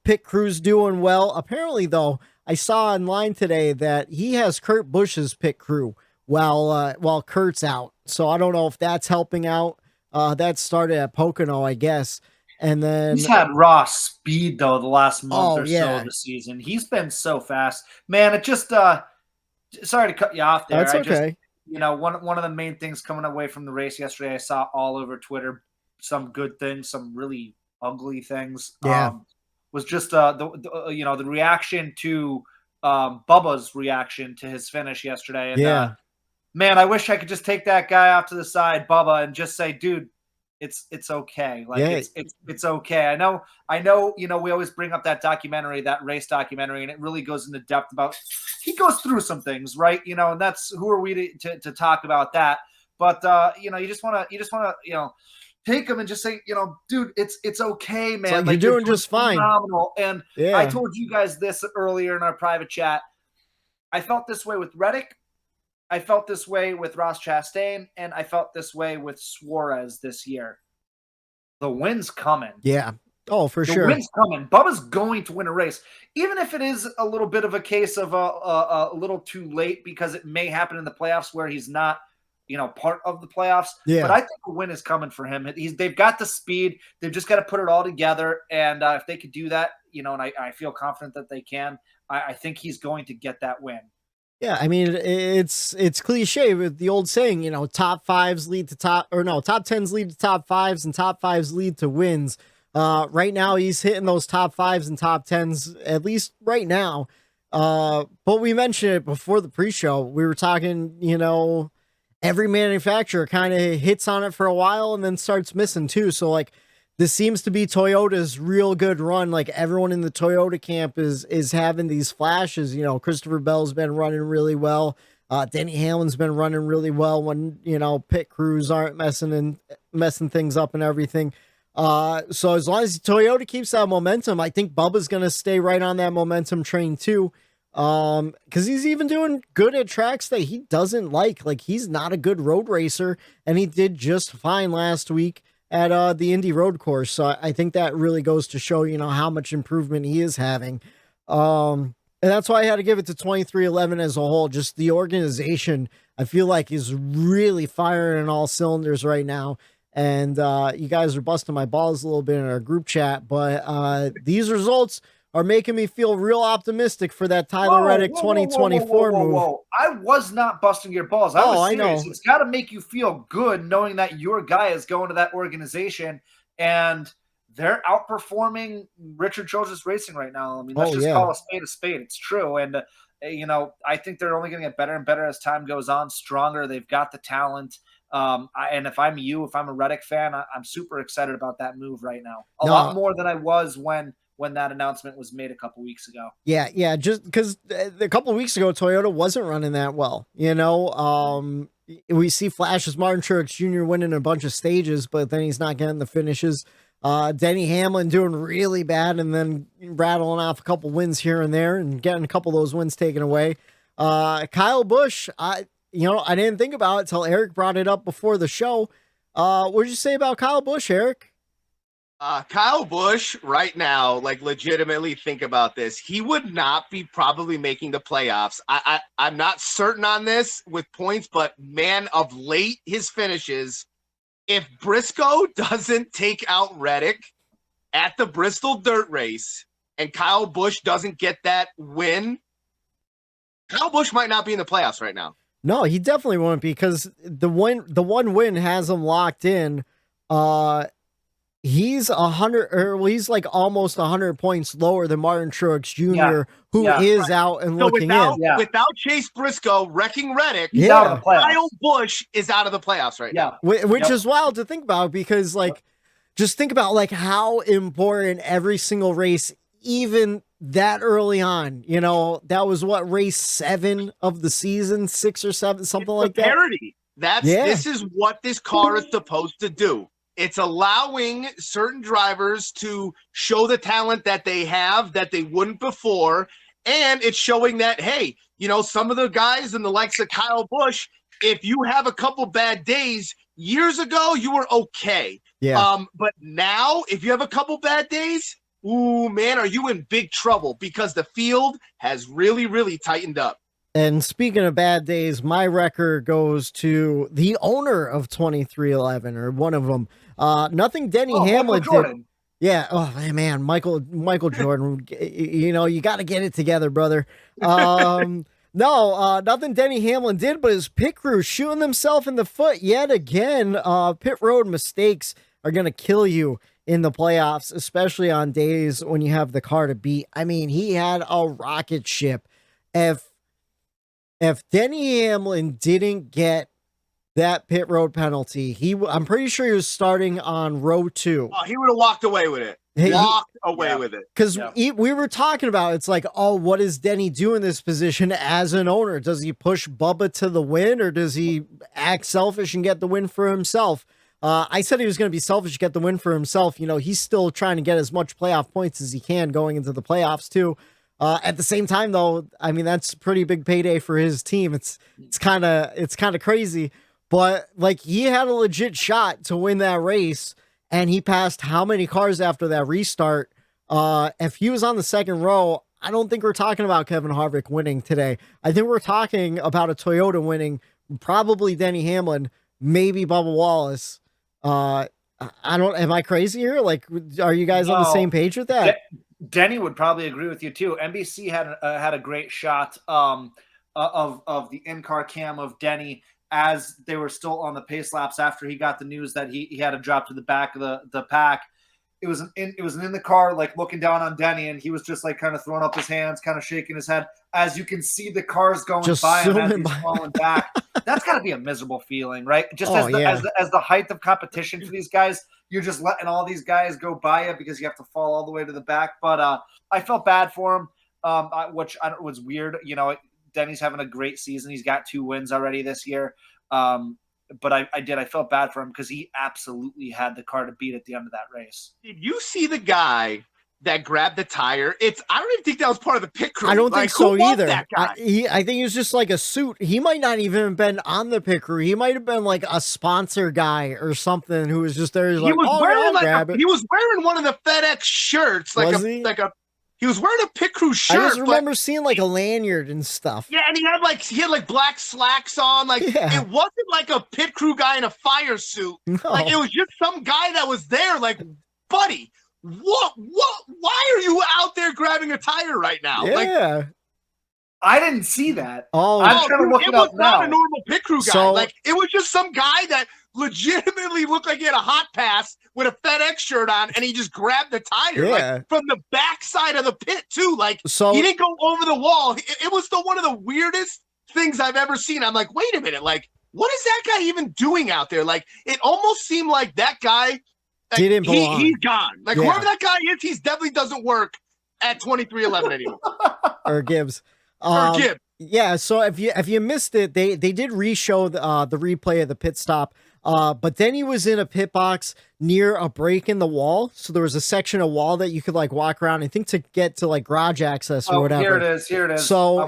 Pit crew's doing well. Apparently, though, I saw online today that he has Kurt Busch's pit crew while Kurt's out. So I don't know if that's helping out. That started at Pocono, I guess. And then he's had raw speed though the last month so of the season. He's been so fast, man. It just sorry to cut you off there. That's okay. One of the main things coming away from the race yesterday, I saw all over Twitter, some good things, some really ugly things. Yeah, was just the reaction to Bubba's reaction to his finish yesterday. And, man, I wish I could just take that guy off to the side, Bubba, and just say, dude, it's okay. It's okay. I know, we always bring up that documentary, that race documentary, and it really goes into depth about, he goes through some things, right? And that's, who are we to talk about that? But, you just want to, take him and just say, dude, it's okay, man. You're doing just fine. Phenomenal. And I told you guys this earlier in our private chat. I felt this way with Reddick. I felt this way with Ross Chastain, and I felt this way with Suarez this year. The win's coming. Yeah. Oh, for sure. The win's coming. Bubba's going to win a race, even if it is a little bit of a case of a little too late because it may happen in the playoffs where he's not, part of the playoffs. Yeah. But I think the win is coming for him. They've got the speed. They've just got to put it all together. And if they could do that, and I feel confident that they can, I think he's going to get that win. Yeah, I mean, it's cliche with the old saying, top 5s lead to top 10s lead to top 5s and top 5s lead to wins. Right now he's hitting those top 5s and top 10s, at least right now. But we mentioned it before the pre-show. We were talking, every manufacturer kind of hits on it for a while and then starts missing too. So this seems to be Toyota's real good run. Like everyone in the Toyota camp is having these flashes. Christopher Bell's been running really well. Denny Hamlin's been running really well when, pit crews aren't messing things up and everything. So as long as Toyota keeps that momentum, I think Bubba's going to stay right on that momentum train too. Cause he's even doing good at tracks that he doesn't like he's not a good road racer and he did just fine last week at the Indy road course. So I think that really goes to show, how much improvement he is having. And that's why I had to give it to 23-11 as a whole. Just the organization, I feel like is really firing on all cylinders right now. And you guys are busting my balls a little bit in our group chat, but these results are making me feel real optimistic for that Tyler Reddick 2024 move. I was not busting your balls. I know. It's got to make you feel good knowing that your guy is going to that organization and they're outperforming Richard Childress Racing right now. I mean, let's just call a spade a spade. It's true. And, I think they're only going to get better and better as time goes on, stronger. They've got the talent. And if I'm a Reddick fan, I'm super excited about that move right now. A lot more than I was when that announcement was made a couple weeks ago. Yeah, just because a couple of weeks ago, Toyota wasn't running that well. We see flashes, Martin Truex Jr. winning a bunch of stages, but then he's not getting the finishes. Denny Hamlin doing really bad and then rattling off a couple wins here and there and getting a couple of those wins taken away. Kyle Busch, I didn't think about it till Eric brought it up before the show. What did you say about Kyle Busch, Eric? Kyle Busch right now, like legitimately think about this. He would not be probably making the playoffs. I'm not certain on this with points, but man, of late his finishes, if Briscoe doesn't take out Reddick at the Bristol dirt race and Kyle Busch doesn't get that win, Kyle Busch might not be in the playoffs right now. No, he definitely won't, because the one win has him locked in. He's he's like almost 100 points lower than Martin Truex Jr., who is out and looking in. Without Chase Briscoe wrecking Reddick, he's out of the playoffs. Kyle Busch is out of the playoffs right now. Which is wild to think about, because just think about how important every single race, even that early on, that was race 7 of the season, 6 or 7, something like that. Parity. This is what this car is supposed to do. It's allowing certain drivers to show the talent that they have that they wouldn't before. And it's showing that, hey, some of the guys in the likes of Kyle Busch, if you have a couple bad days, years ago, you were okay. Yeah. But now, if you have a couple bad days, ooh, man, are you in big trouble, because the field has really, really tightened up. And speaking of bad days, my record goes to the owner of 2311, or one of them. Nothing Denny Hamlin did. Yeah. Oh man, Michael Jordan. You got to get it together, brother. No, nothing Denny Hamlin did, but his pit crew shooting themselves in the foot yet again. Pit road mistakes are gonna kill you in the playoffs, especially on days when you have the car to beat. I mean, he had a rocket ship. If Denny Hamlin didn't get that pit road penalty, I'm pretty sure he was starting on row 2. Oh, he would have walked away with it. With it. Because we were talking about, it's like, oh, what does Denny do in this position as an owner? Does he push Bubba to the win, or does he act selfish and get the win for himself? I said he was going to be selfish to get the win for himself. He's still trying to get as much playoff points as he can going into the playoffs too. At the same time, though, I mean, that's a pretty big payday for his team. It's kind of crazy, but he had a legit shot to win that race, and he passed how many cars after that restart? If he was on the second row, I don't think we're talking about Kevin Harvick winning today. I think we're talking about a Toyota winning, probably Denny Hamlin, maybe Bubba Wallace. Am I crazy here? Are you guys on the same page with that? Denny would probably agree with you too. NBC had a great shot of the in-car cam of Denny as they were still on the pace laps after he got the news that he had to drop to the back of the pack. It was in the car, looking down on Denny, and he was just kind of throwing up his hands, kind of shaking his head as you can see the cars going just by him as he's falling back. That's got to be a miserable feeling, right? Just as the height of competition for these guys, you're just letting all these guys go by you because you have to fall all the way to the back. But I felt bad for him, which was weird. Denny's having a great season. He's got 2 wins already this year. But I felt bad for him because he absolutely had the car to beat at the end of that race. Did you see the guy that grabbed the tire? I don't even think that was part of the pit crew. I don't think so either. That guy? I think he was just a suit. He might not even have been on the pit crew. He might have been a sponsor guy or something who was just there. He was wearing he was wearing one of the FedEx shirts, he was wearing a pit crew shirt. I just remember seeing a lanyard and stuff. Yeah, and he had black slacks on. It wasn't a pit crew guy in a fire suit. No. It was just some guy that was there. Buddy, what? Why are you out there grabbing a tire right now? Yeah. I didn't see that. I'm trying to look it up now. Not a normal pit crew guy. It was just some guy that legitimately looked like he had a hot pass with a FedEx shirt on, and he just grabbed the tire from the backside of the pit too. He didn't go over the wall. It was one of the weirdest things I've ever seen. I'm like, wait a minute, what is that guy even doing out there? Like, it almost seemed like that guy, like, Didn't belong. he's gone. Like, whoever that guy is, he definitely doesn't work at 2311 anymore. Or Gibbs. Or Gibbs. Yeah, so if you missed it, they did re-show the replay of the pit stop. But then he was in a pit box near a break in the wall. So there was a section of wall that you could like walk around, I think, to get to like garage access or whatever. Here it is. So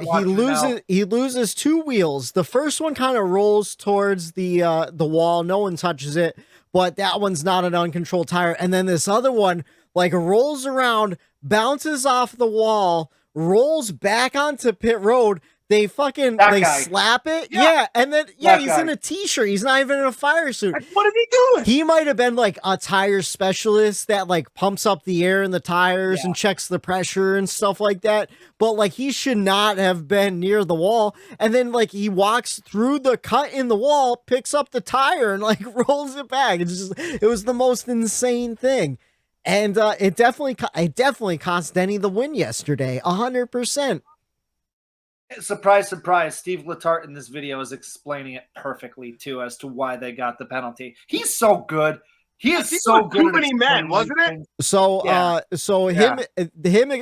he loses two wheels. The first one kind of rolls towards the wall. No one touches it, but that one's not an uncontrolled tire. And then this other one like rolls around, bounces off the wall, rolls back onto pit road. They fucking slap it. Yeah. And then he's in a t-shirt. He's not even in a fire suit. What is he doing? He might have been like a tire specialist that like pumps up the air in the tires and checks the pressure and stuff like that. But like he should not have been near the wall. And then like he walks through the cut in the wall, picks up the tire and like rolls it back. It was the most insane thing. And it definitely cost Denny the win yesterday. 100%. Surprise, surprise. Steve Letarte in this video is explaining it perfectly, too, as to why they got the penalty. He's so good. He is so good. Too many men, wasn't it? So,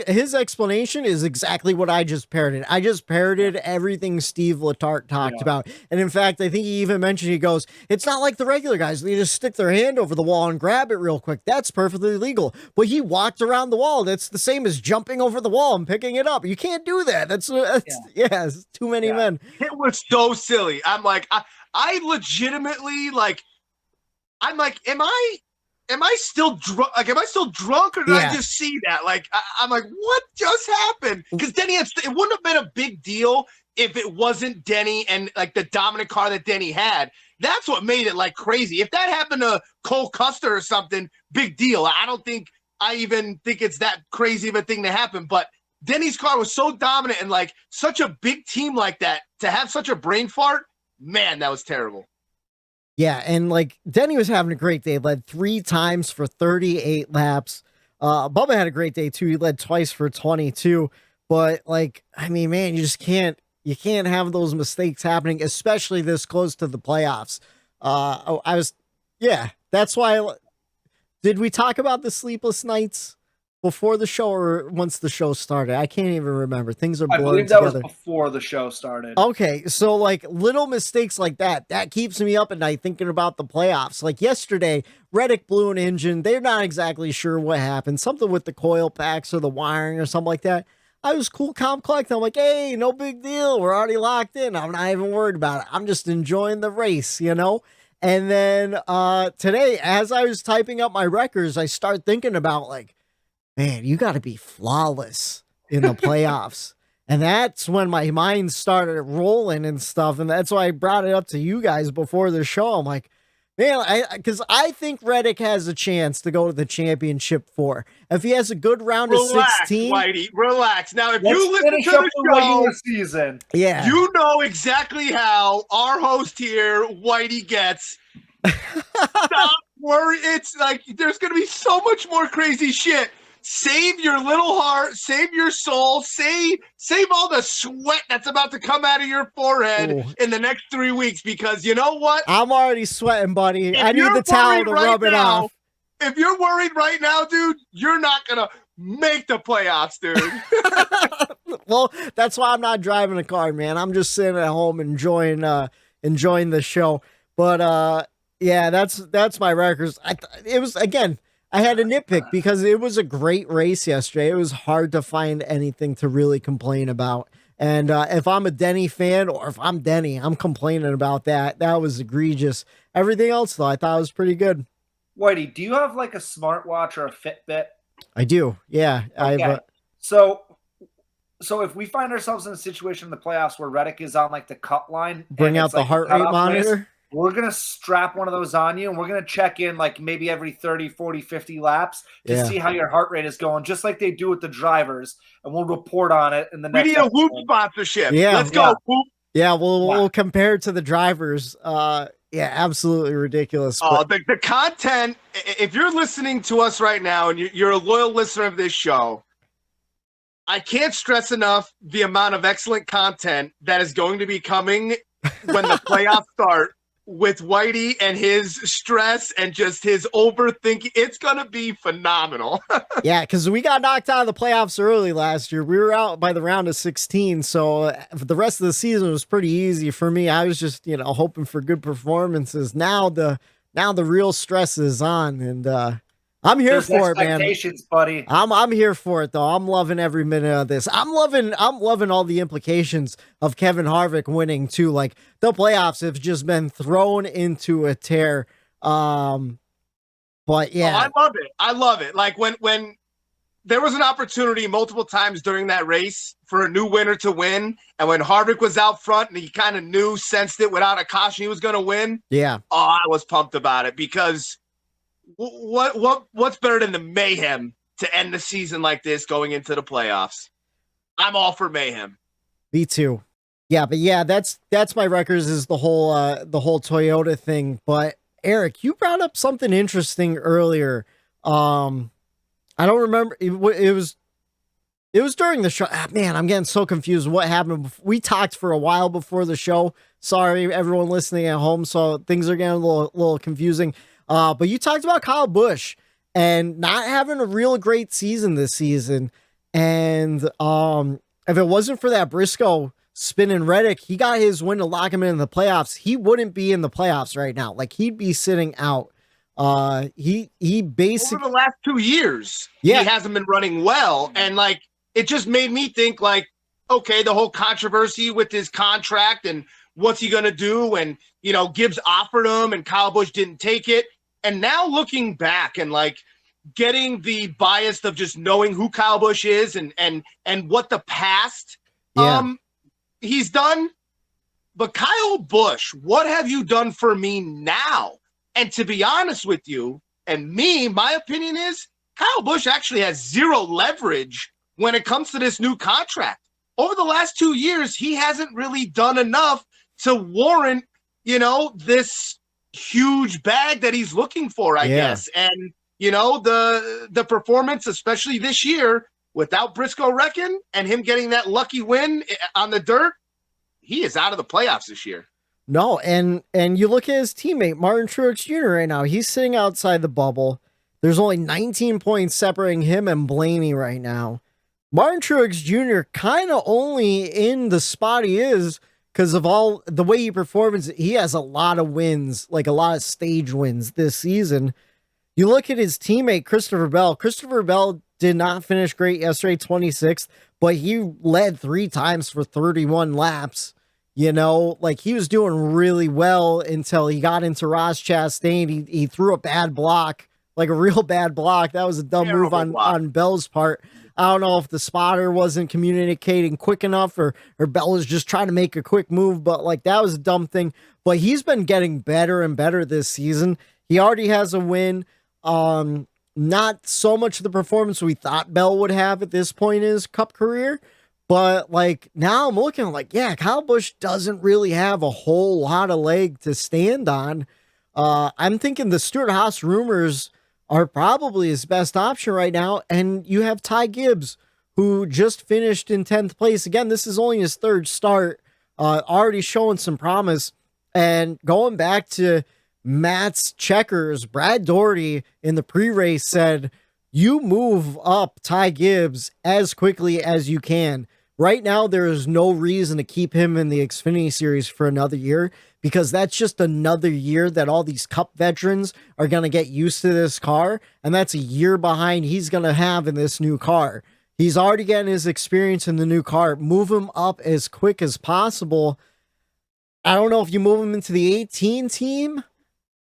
his explanation is exactly what I just parroted. I just parroted everything Steve Letarte talked about. And in fact, I think he even mentioned, he goes, it's not like the regular guys. They just stick their hand over the wall and grab it real quick. That's perfectly legal. But he walked around the wall. That's the same as jumping over the wall and picking it up. You can't do that. That's it's too many men. It was so silly. I'm like, I legitimately like, I'm like, am I still drunk? Like, am I still drunk, or did I just see that? Like, I'm like, what just happened? Because Denny, it wouldn't have been a big deal if it wasn't Denny and like the dominant car that Denny had. That's what made it like crazy. If that happened to Cole Custer or something, big deal. I even think it's that crazy of a thing to happen. But Denny's car was so dominant and like such a big team like that, to have such a brain fart, man, that was terrible. Yeah, and like Denny was having a great day. Led 3 times for 38 laps. Bubba had a great day too. He led twice for 22. But like, I mean, man, you can't have those mistakes happening, especially this close to the playoffs. That's why. Did we talk about the sleepless nights before the show or once the show started? I can't even remember. Things are blurred together. I believe that was before the show started. Okay, so like little mistakes like that keeps me up at night thinking about the playoffs. Like yesterday, Reddick blew an engine. They're not exactly sure what happened. Something with the coil packs or the wiring or something like that. I was cool, calm, collected. I'm like, hey, no big deal. We're already locked in. I'm not even worried about it. I'm just enjoying the race, you know? And then today, as I was typing up my records, I start thinking about like, man, you got to be flawless in the playoffs. And that's when my mind started rolling and stuff. And that's why I brought it up to you guys before the show. I'm like, man, because I think Reddick has a chance to go to the championship 4. If he has a good round of 16. Whitey, relax. Now, if you listen to the show, season, you know exactly how our host here, Whitey, gets. Stop worrying. It's like there's going to be so much more crazy shit. Save your little heart, save your soul, save all the sweat that's about to come out of your forehead in the next 3 weeks, because you know what? I'm already sweating, buddy. I need the towel to rub it off. If you're worried right now, dude, you're not going to make the playoffs, dude. Well, that's why I'm not driving a car, man. I'm just sitting at home enjoying the show. But yeah, that's my records. It was, again, I had to nitpick because it was a great race yesterday. It was hard to find anything to really complain about. And if I'm a Denny fan, or if I'm Denny, I'm complaining about that. That was egregious. Everything else, though, I thought was pretty good. Whitey, do you have like a smartwatch or a Fitbit? I do. Yeah. Okay. So if we find ourselves in a situation in the playoffs where Reddick is on like the cut line, bring out the like heart rate monitor. We're going to strap one of those on you, and we're going to check in like maybe every 30, 40, 50 laps to see how your heart rate is going, just like they do with the drivers, and we'll report on it in the next episode. We need a Whoop sponsorship. Yeah. Let's go, Whoop. Yeah, we'll compare it to the drivers. Yeah, absolutely ridiculous. The content, if you're listening to us right now and you're a loyal listener of this show, I can't stress enough the amount of excellent content that is going to be coming when the playoffs start with Whitey and his stress and just his overthinking. It's going to be phenomenal. Yeah, because we got knocked out of the playoffs early last year. We were out by the round of 16, so the rest of the season was pretty easy for me. I was just, hoping for good performances. Now the real stress is on, and I'm here for it, man. Buddy. I'm here for it, though. I'm loving every minute of this. I'm loving all the implications of Kevin Harvick winning too. Like, the playoffs have just been thrown into a tear. But yeah, I love it. Like when there was an opportunity multiple times during that race for a new winner to win, and when Harvick was out front and he kind of sensed it without a caution he was going to win. Yeah. Oh, I was pumped about it because. What's better than the mayhem to end the season like this going into the playoffs? I'm all for mayhem. Me too. Yeah, but yeah, that's my records is the whole Toyota thing. But Eric, you brought up something interesting earlier. I don't remember. It was during the show. Man, I'm getting so confused. What happened? We talked for a while before the show. Sorry, everyone listening at home. So things are getting a little confusing. But you talked about Kyle Busch and not having a real great season this season. And if it wasn't for that Briscoe spin in Reddick, he got his win to lock him in the playoffs. He wouldn't be in the playoffs right now. Like, he'd be sitting out. He basically over the last 2 years, he hasn't been running well. And like, it just made me think like, okay, the whole controversy with his contract and what's he going to do? And, Gibbs offered him and Kyle Busch didn't take it. And now looking back and like getting the bias of just knowing who Kyle Busch is and what the past he's done. But Kyle Busch, what have you done for me now? And to be honest with you and me, my opinion is Kyle Busch actually has zero leverage when it comes to this new contract. Over the last 2 years, he hasn't really done enough to warrant, this huge bag that he's looking for, I guess. And, the performance, especially this year, without Briscoe wrecking and him getting that lucky win on the dirt, he is out of the playoffs this year. No, and you look at his teammate, Martin Truex Jr. right now. He's sitting outside the bubble. There's only 19 points separating him and Blaney right now. Martin Truex Jr. kind of only in the spot he is because of all the way he performs. He has a lot of wins, like a lot of stage wins this season. You look at his teammate, Christopher Bell. Christopher Bell did not finish great yesterday, 26th, but he led 3 times for 31 laps. Like, he was doing really well until he got into Ross Chastain. He threw a bad block, like a real bad block. That was a dumb move on Bell's part. I don't know if the spotter wasn't communicating quick enough or Bell was just trying to make a quick move, but like, that was a dumb thing. But he's been getting better and better this season. He already has a win. Not so much the performance we thought Bell would have at this point in his Cup career, but like, now I'm looking like, yeah, Kyle Busch doesn't really have a whole lot of leg to stand on. I'm thinking the Stewart-Haas rumors are probably his best option right now. And you have Ty Gibbs, who just finished in 10th place. Again, this is only his 3rd start, already showing some promise. And going back to Matt's checkers, Brad Doherty in the pre-race said, you move up Ty Gibbs as quickly as you can. Right now, there is no reason to keep him in the Xfinity Series for another year, because that's just another year that all these Cup veterans are going to get used to this car, and that's a year behind he's going to have in this new car. He's already getting his experience in the new car. Move him up as quick as possible. I don't know if you move him into the 18 team.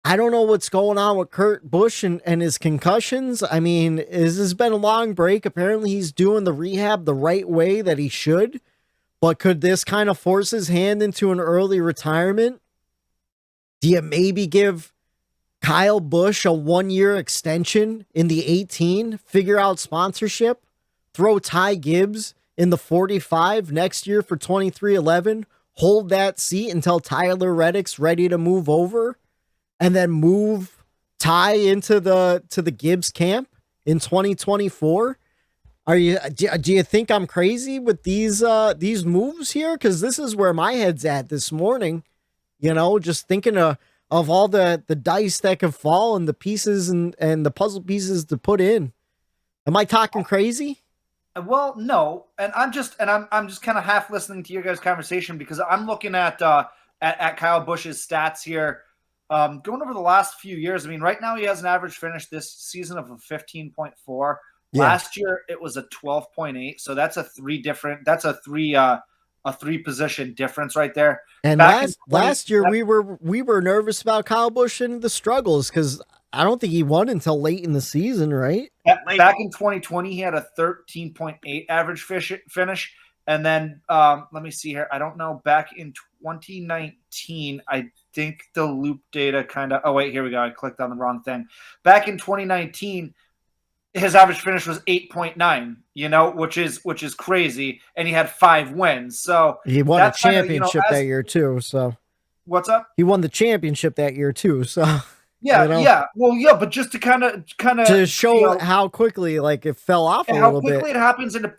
I don't know what's going on with Kurt Busch and his concussions. I mean, this has been a long break. Apparently he's doing the rehab the right way that he should, but could this kind of force his hand into an early retirement? Do you maybe give Kyle Busch a 1-year extension in the 18, figure out sponsorship, throw Ty Gibbs in the 45 next year for 23-11, hold that seat until Tyler Reddick's ready to move over, and then move Ty into the Gibbs camp in 2024? Do you think I'm crazy with these moves here? Because this is where my head's at this morning. Just thinking of all the dice that could fall and the pieces and the puzzle pieces to put in. Am I talking crazy? Well, no, and I'm just kind of half listening to your guys' conversation because I'm looking at Kyle Busch's stats here, going over the last few years. I mean, right now he has an average finish this season of a 15.4. Yeah. Last year it was a 12.8. So that's a three position difference right there. And last year we were nervous about Kyle Busch and the struggles because I don't think he won until late in the season, right? Back in 2020, he had a 13.8 average finish. And then let me see here. I don't know. Back in 2019, I think the loop data kind of – oh, wait, here we go. I clicked on the wrong thing. Back in 2019, his average finish was 8.9, which is crazy. And he had 5 wins. So he won a championship that year too. So what's up? He won the championship that year too. So yeah, yeah. Well, yeah, but just to kind of to show how quickly it fell off a little bit. How quickly it happens, and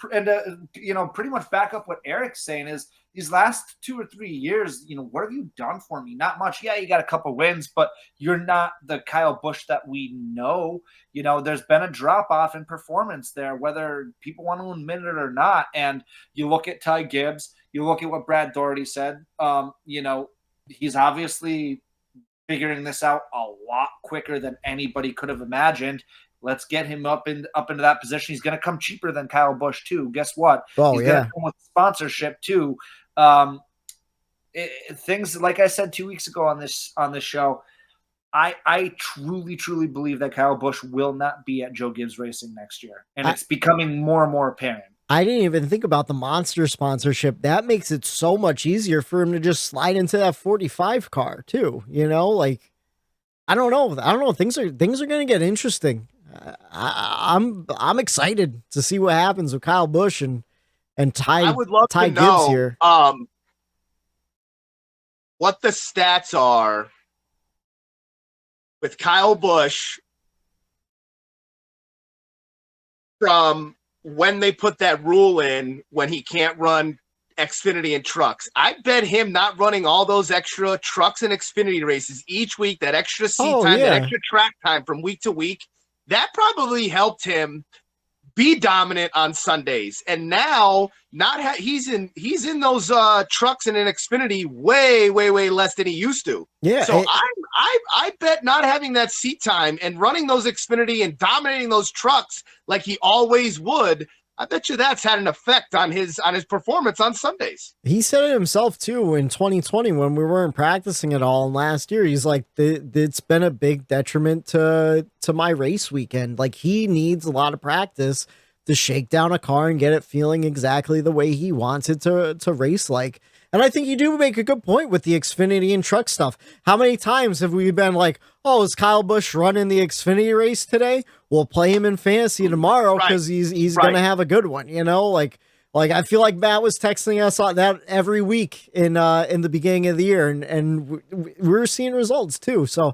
pretty much back up what Eric's saying is these last 2 or 3 years. What have you done for me? Not much. Yeah, you got a couple wins, but you're not the Kyle Busch that we know. There's been a drop off in performance there, whether people want to admit it or not. And you look at Ty Gibbs, you look at what Brad Daugherty said. He's obviously figuring this out a lot quicker than anybody could have imagined. Let's get him up into that position. He's going to come cheaper than Kyle Busch too. Guess what? Oh, He's yeah. going to come with sponsorship too. Things like I said 2 weeks ago on this show, I truly believe that Kyle Busch will not be at Joe Gibbs Racing next year, and it's becoming more and more apparent. I didn't even think about the Monster sponsorship. That makes it so much easier for him to just slide into that 45 car too. I don't know. Things are going to get interesting. I'm excited to see what happens with Kyle Busch and Ty. I would love Ty to know Gibbs here. What the stats are with Kyle Busch from when they put that rule in when he can't run Xfinity and trucks. I bet him not running all those extra trucks and Xfinity races each week, that extra seat time, that extra track time from week to week, that probably helped him be dominant on Sundays. And now he's in those trucks and in Xfinity way less than he used to. Yeah. So I bet not having that seat time and running those Xfinity and dominating those trucks like he always would, I bet you that's had an effect on his performance on Sundays. He said it himself too in 2020 when we weren't practicing at all. And last year, he's like, it's been a big detriment to my race weekend. Like, he needs a lot of practice to shake down a car and get it feeling exactly the way he wants it to race like. And I think you do make a good point with the Xfinity and truck stuff. How many times have we been like, oh, is Kyle Busch running the Xfinity race today? We'll play him in fantasy tomorrow because he's going to have a good one, Like I feel like Matt was texting us on that every week in the beginning of the year, and we were seeing results too. So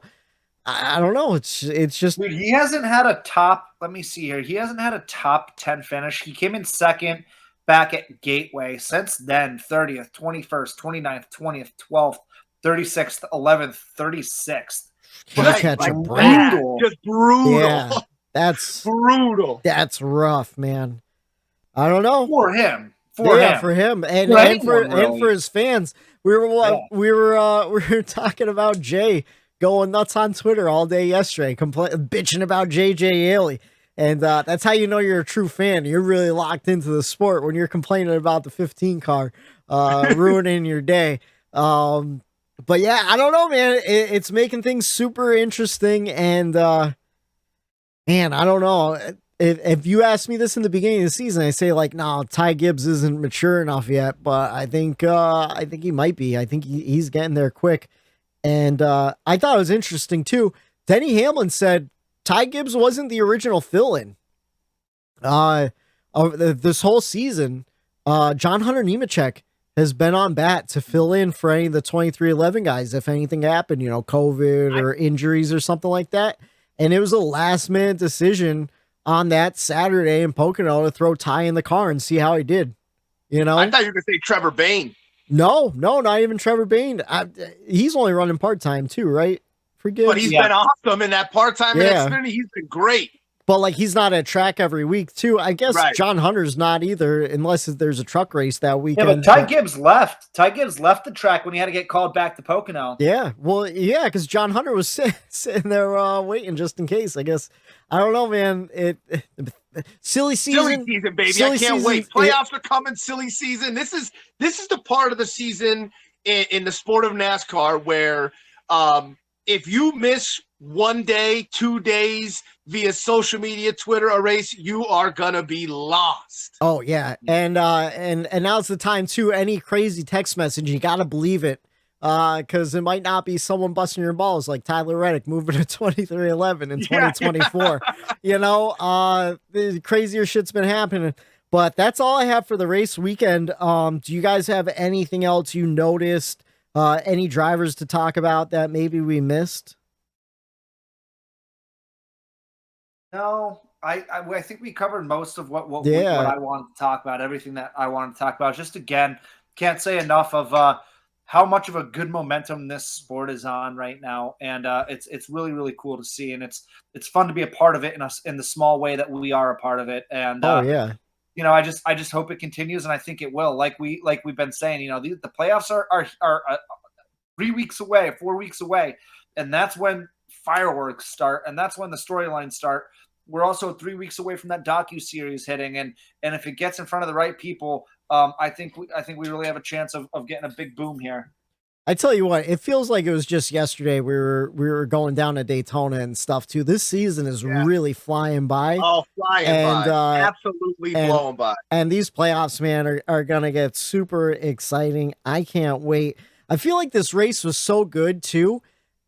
I don't know. It's just dude, he hasn't had a top. Let me see here. He hasn't had a top 10 finish. He came in second back at Gateway. Since then, 30th, 21st, 29th, 20th, 12th, 36th, 11th, 36th. Brutal. Just brutal. Yeah, that's brutal. That's rough, man. I don't know. For him. For him. And for his fans. We were talking about Jay going nuts on Twitter all day yesterday, bitching about JJ Yaley. And that's how you know you're a true fan. You're really locked into the sport when you're complaining about the 15 car ruining your day. But yeah, I don't know, man. It's making things super interesting. And man, I don't know. If you asked me this in the beginning of the season, I say like, no, Ty Gibbs isn't mature enough yet. But I think he might be. I think he's getting there quick. And I thought it was interesting too. Denny Hamlin said Ty Gibbs wasn't the original fill-in. This whole season, John Hunter Nemechek has been on bat to fill in for any of the 2311 guys if anything happened, COVID or injuries or something like that. And it was a last-minute decision on that Saturday in Pocono to throw Ty in the car and see how he did. I thought you were going to say Trevor Bayne. No, not even Trevor Bayne. He's only running part-time too, right? For Gibbs. But he's been awesome in that part-time in Xfinity. He's been great. But like he's not at track every week too. I guess John Hunter's not either, unless there's a truck race that weekend. Yeah, but Ty Gibbs left. Ty Gibbs left the track when he had to get called back to Pocono. Yeah, well, yeah, because John Hunter was sitting there waiting just in case. I guess I don't know, man. Silly season, baby. I can't wait. Playoffs are coming. Silly season. This is the part of the season in the sport of NASCAR where if you miss 1 day, 2 days via social media, Twitter, a race, you are gonna be lost. Oh yeah, and now's the time too. Any crazy text message, you gotta believe it, because it might not be someone busting your balls like Tyler Reddick moving to 2311 in 2024. You know, the crazier shit's been happening. But that's all I have for the race weekend. Do you guys have anything else you noticed? Any drivers to talk about that maybe we missed? No, I think we covered most of what I wanted to talk about. Everything that I wanted to talk about. Just again, can't say enough of how much of a good momentum this sport is on right now, and it's really really cool to see, and it's fun to be a part of it in the small way that we are a part of it. And you know, I just hope it continues, and I think it will. Like we've been saying, you know, the playoffs are 3 weeks away, 4 weeks away, and that's when fireworks start, and that's when the storylines start. We're also 3 weeks away from that docu-series hitting, and if it gets in front of the right people, I think we really have a chance of getting a big boom here. I tell you what, it feels like it was just yesterday we were going down to Daytona and stuff too. This season is really flying by. Oh, flying by. Absolutely blowing by. And these playoffs, man, are going to get super exciting. I can't wait. I feel like this race was so good too.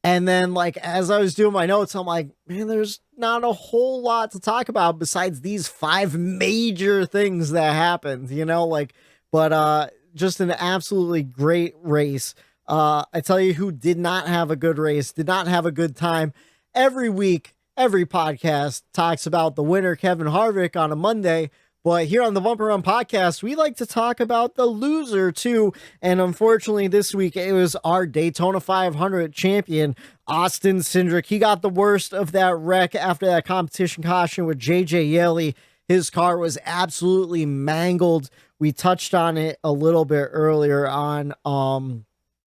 And then, like, as I was doing my notes, I'm like, man, there's not a whole lot to talk about besides these 5 major things that happened, you know, like, but just an absolutely great race. I tell you who did not have a good race, did not have a good time. Every week, every podcast talks about the winner, Kevin Harvick, on a Monday. But here on the Bumper Run podcast, we like to talk about the loser too. And unfortunately, this week it was our Daytona 500 champion, Austin Cindric. He got the worst of that wreck after that competition caution with JJ Yeley. His car was absolutely mangled. We touched on it a little bit earlier on.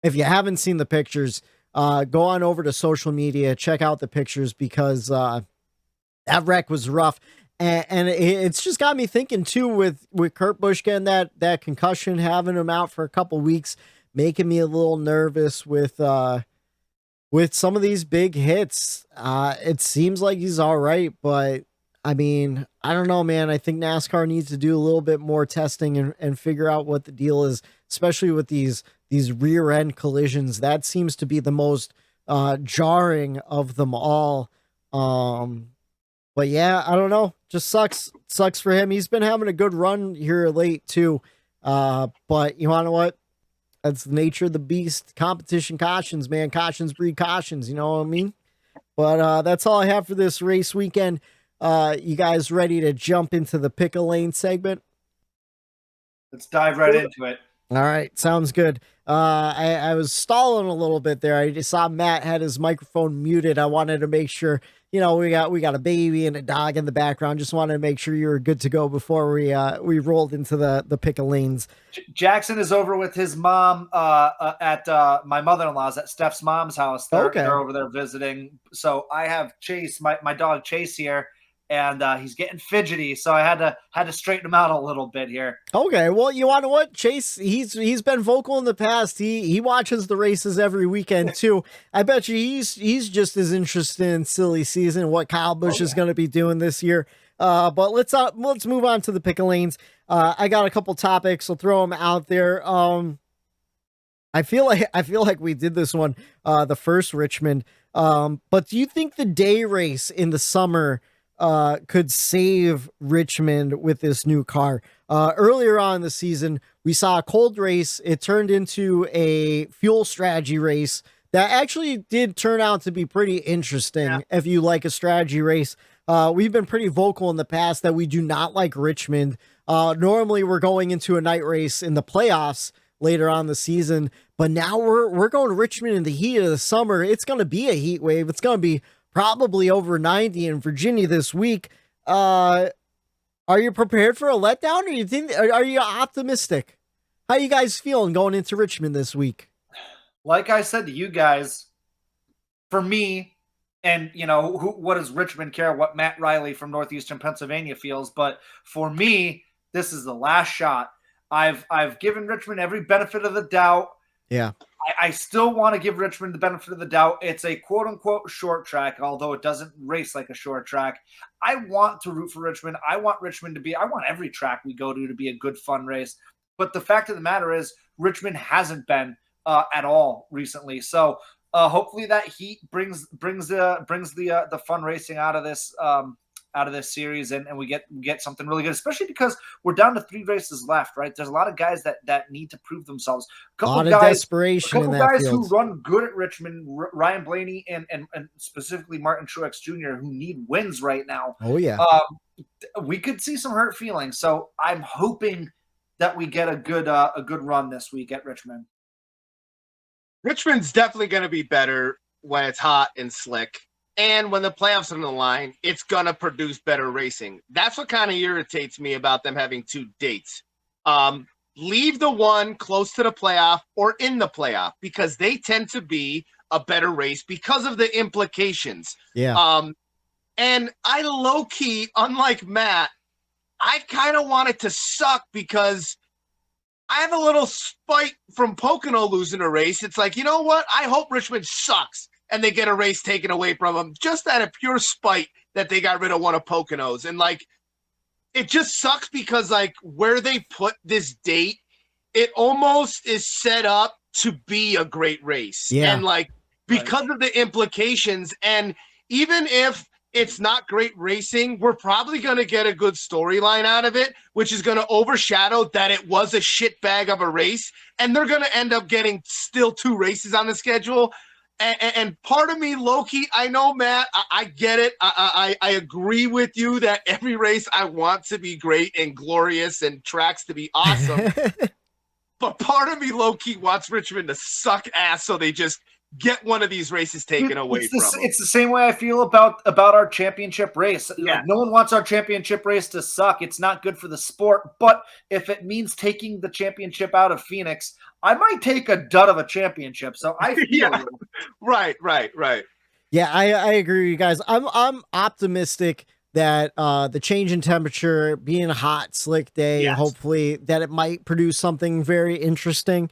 If you haven't seen the pictures, go on over to social media, check out the pictures, because that wreck was rough. And it's just got me thinking too, with Kurt Busch getting that concussion, having him out for a couple weeks, making me a little nervous with some of these big hits. It seems like he's all right, but I mean, I don't know, man. I think NASCAR needs to do a little bit more testing and figure out what the deal is, especially with these rear end collisions. That seems to be the most jarring of them all. But yeah, I don't know. Just sucks for him. He's been having a good run here late too. But you want to know what? That's the nature of the beast. Competition cautions, man. Cautions breed cautions. You know what I mean? But that's all I have for this race weekend. You guys ready to jump into the pick a lane segment? Let's dive right into it. All right, sounds good. I was stalling a little bit there. I just saw Matt had his microphone muted. I wanted to make sure, you know, we got a baby and a dog in the background. Just wanted to make sure you were good to go before we rolled into the pick of lanes. Jackson is over with his mom at my mother-in-law's, at Steph's mom's house. They're over there visiting. So I have Chase, my dog Chase here, and he's getting fidgety, so I had to straighten him out a little bit here. Okay, well, you want to know what? Chase, he's been vocal in the past. He watches the races every weekend too. I bet you he's just as interested in silly season, what Kyle Busch is going to be doing this year. But let's move on to the pick of lanes. I got a couple topics. I'll throw them out there. I feel like we did this one the first Richmond. But do you think the day race in the summer could save Richmond with this new car? Earlier on in the season, we saw a cold race. It turned into a fuel strategy race that actually did turn out to be pretty interesting. If you like a strategy race, we've been pretty vocal in the past that we do not like Richmond. Normally we're going into a night race in the playoffs later on the season. But now we're going to Richmond in the heat of the summer. It's going to be a heat wave. It's going to be probably over 90 in Virginia this week. Are you prepared for a letdown, or are you optimistic? How you guys feeling going into Richmond this week? Like I said to you guys, for me, and what does Richmond care what Matt Reilly from Northeastern Pennsylvania feels? But for me, this is the last shot. I've given Richmond every benefit of the doubt. Yeah. I still want to give Richmond the benefit of the doubt. It's a quote-unquote short track, although it doesn't race like a short track. I want to root for Richmond. I want every track we go to be a good, fun race. But the fact of the matter is Richmond hasn't been at all recently. So hopefully that heat brings the fun racing out of this series, and we get something really good, especially because we're down to 3 races left, right? There's a lot of guys that need to prove themselves. A lot of desperation in that field. A couple guys who run good at Richmond, Ryan Blaney and specifically Martin Truex Jr., who need wins right now. Oh, yeah. We could see some hurt feelings. So I'm hoping that we get a good run this week at Richmond. Richmond's definitely going to be better when it's hot and slick. And when the playoffs are on the line, it's going to produce better racing. That's what kind of irritates me about them having 2 dates. Leave the one close to the playoff or in the playoff, because they tend to be a better race because of the implications. Yeah. And I low-key, unlike Matt, I kind of want it to suck because I have a little spite from Pocono losing a race. It's like, you know what? I hope Richmond sucks and they get a race taken away from them, just out of pure spite that they got rid of one of Pocono's. And, like, it just sucks because, like, where they put this date, it almost is set up to be a great race. Yeah. And, like, because of the implications, and even if it's not great racing, we're probably going to get a good storyline out of it, which is going to overshadow that it was a shitbag of a race, and they're going to end up getting still 2 races on the schedule. And part of me, low-key, I know, Matt, I get it. I agree with you that every race I want to be great and glorious and tracks to be awesome. But part of me, low-key, wants Richmond to suck ass so they just get one of these races taken away from them. It's the same way I feel about our championship race. Yeah. Like, no one wants our championship race to suck. It's not good for the sport. But if it means taking the championship out of Phoenix, I might take a dud of a championship. So I feel yeah. Right. Yeah, I agree with you guys. I'm optimistic that the change in temperature, being a hot, slick day, Yes. hopefully that it might produce something very interesting.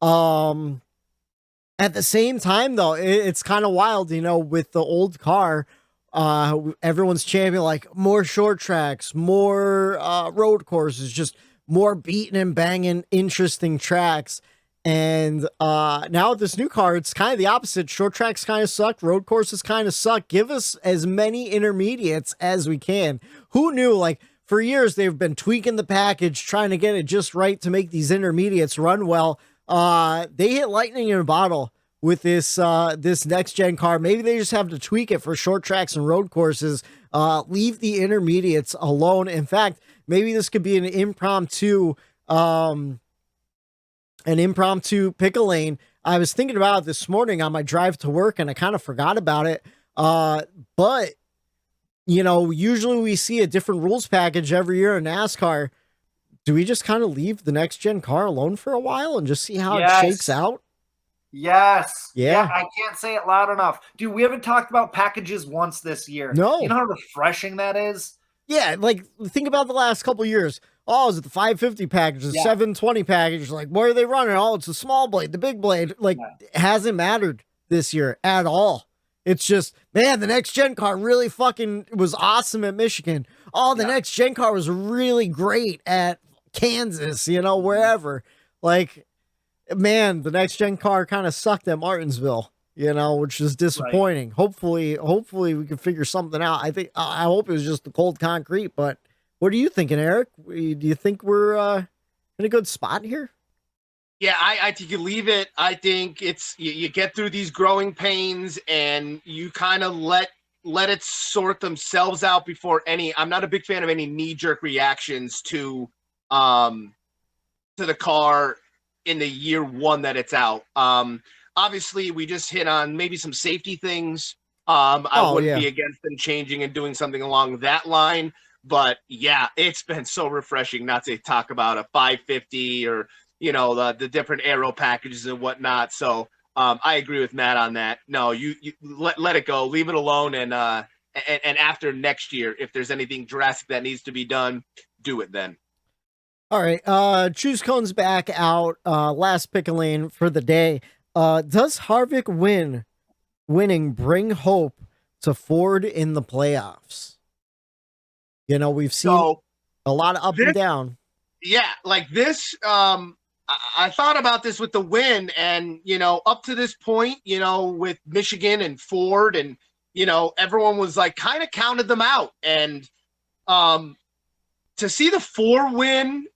At the same time, though, it's kind of wild, with the old car, everyone's championing like more short tracks, more road courses, just more beating and banging, interesting tracks. And now with this new car, it's kind of the opposite. Short tracks kind of suck. Road courses kind of suck. Give us as many intermediates as we can. Who knew? Like, for years, they've been tweaking the package, trying to get it just right to make these intermediates run well. They hit lightning in a bottle with this next gen car. Maybe they just have to tweak it for short tracks and road courses. Leave the intermediates alone. In fact, maybe this could be an impromptu pick a lane. I was thinking about it this morning on my drive to work, and I kind of forgot about it. But usually we see a different rules package every year in NASCAR. Do we just kind of leave the next gen car alone for a while and just see how it shakes out? Yes. Yeah. I can't say it loud enough. Dude, we haven't talked about packages once this year. No. You know how refreshing that is? Yeah, like, think about the last couple of years. Oh, is it the 550 package, the 720 package? Like, what are they running? Oh, it's the small blade, the big blade. Like, it hasn't mattered this year at all. It's just, man, the next gen car really fucking was awesome at Michigan. Oh, the next gen car was really great at Kansas, wherever. Like, man, the next gen car kind of sucked at Martinsville, which is disappointing. Right. Hopefully we can figure something out. I hope it was just the cold concrete, but what are you thinking, Eric? Do you think we're in a good spot here? Yeah, I think you leave it. I think it's you get through these growing pains and you kind of let it sort themselves out before I'm not a big fan of any knee-jerk reactions to the car. in the year one that it's out. Obviously, we just hit on maybe some safety things. I wouldn't be against them changing and doing something along that line. But, yeah, it's been so refreshing not to talk about a 550 or, the different aero packages and whatnot. So I agree with Matt on that. No, you let it go. Leave it alone. And after next year, if there's anything drastic that needs to be done, do it then. All right. Choose Cone's back out. Last pick a lane for the day. Does Harvick winning bring hope to Ford in the playoffs? We've seen a lot of up and down. Yeah, like this. I thought about this with the win, and up to this point, with Michigan and Ford, and everyone was like kind of counted them out, and to see the 4 win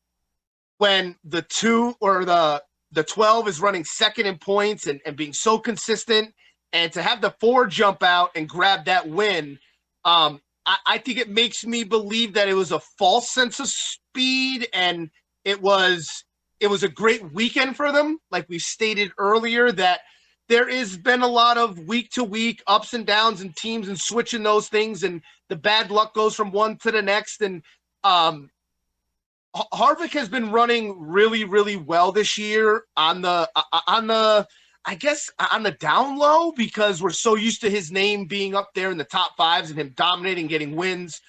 when the 2 or the 12 is running second in points and being so consistent, and to have the 4 jump out and grab that win, I think it makes me believe that it was a false sense of speed, and it was a great weekend for them. Like we stated earlier, that there has been a lot of week-to-week ups and downs and teams and switching those things, and the bad luck goes from one to the next. And Harvick has been running really, really well this year on the down low, because we're so used to his name being up there in the top 5s and him dominating, getting wins.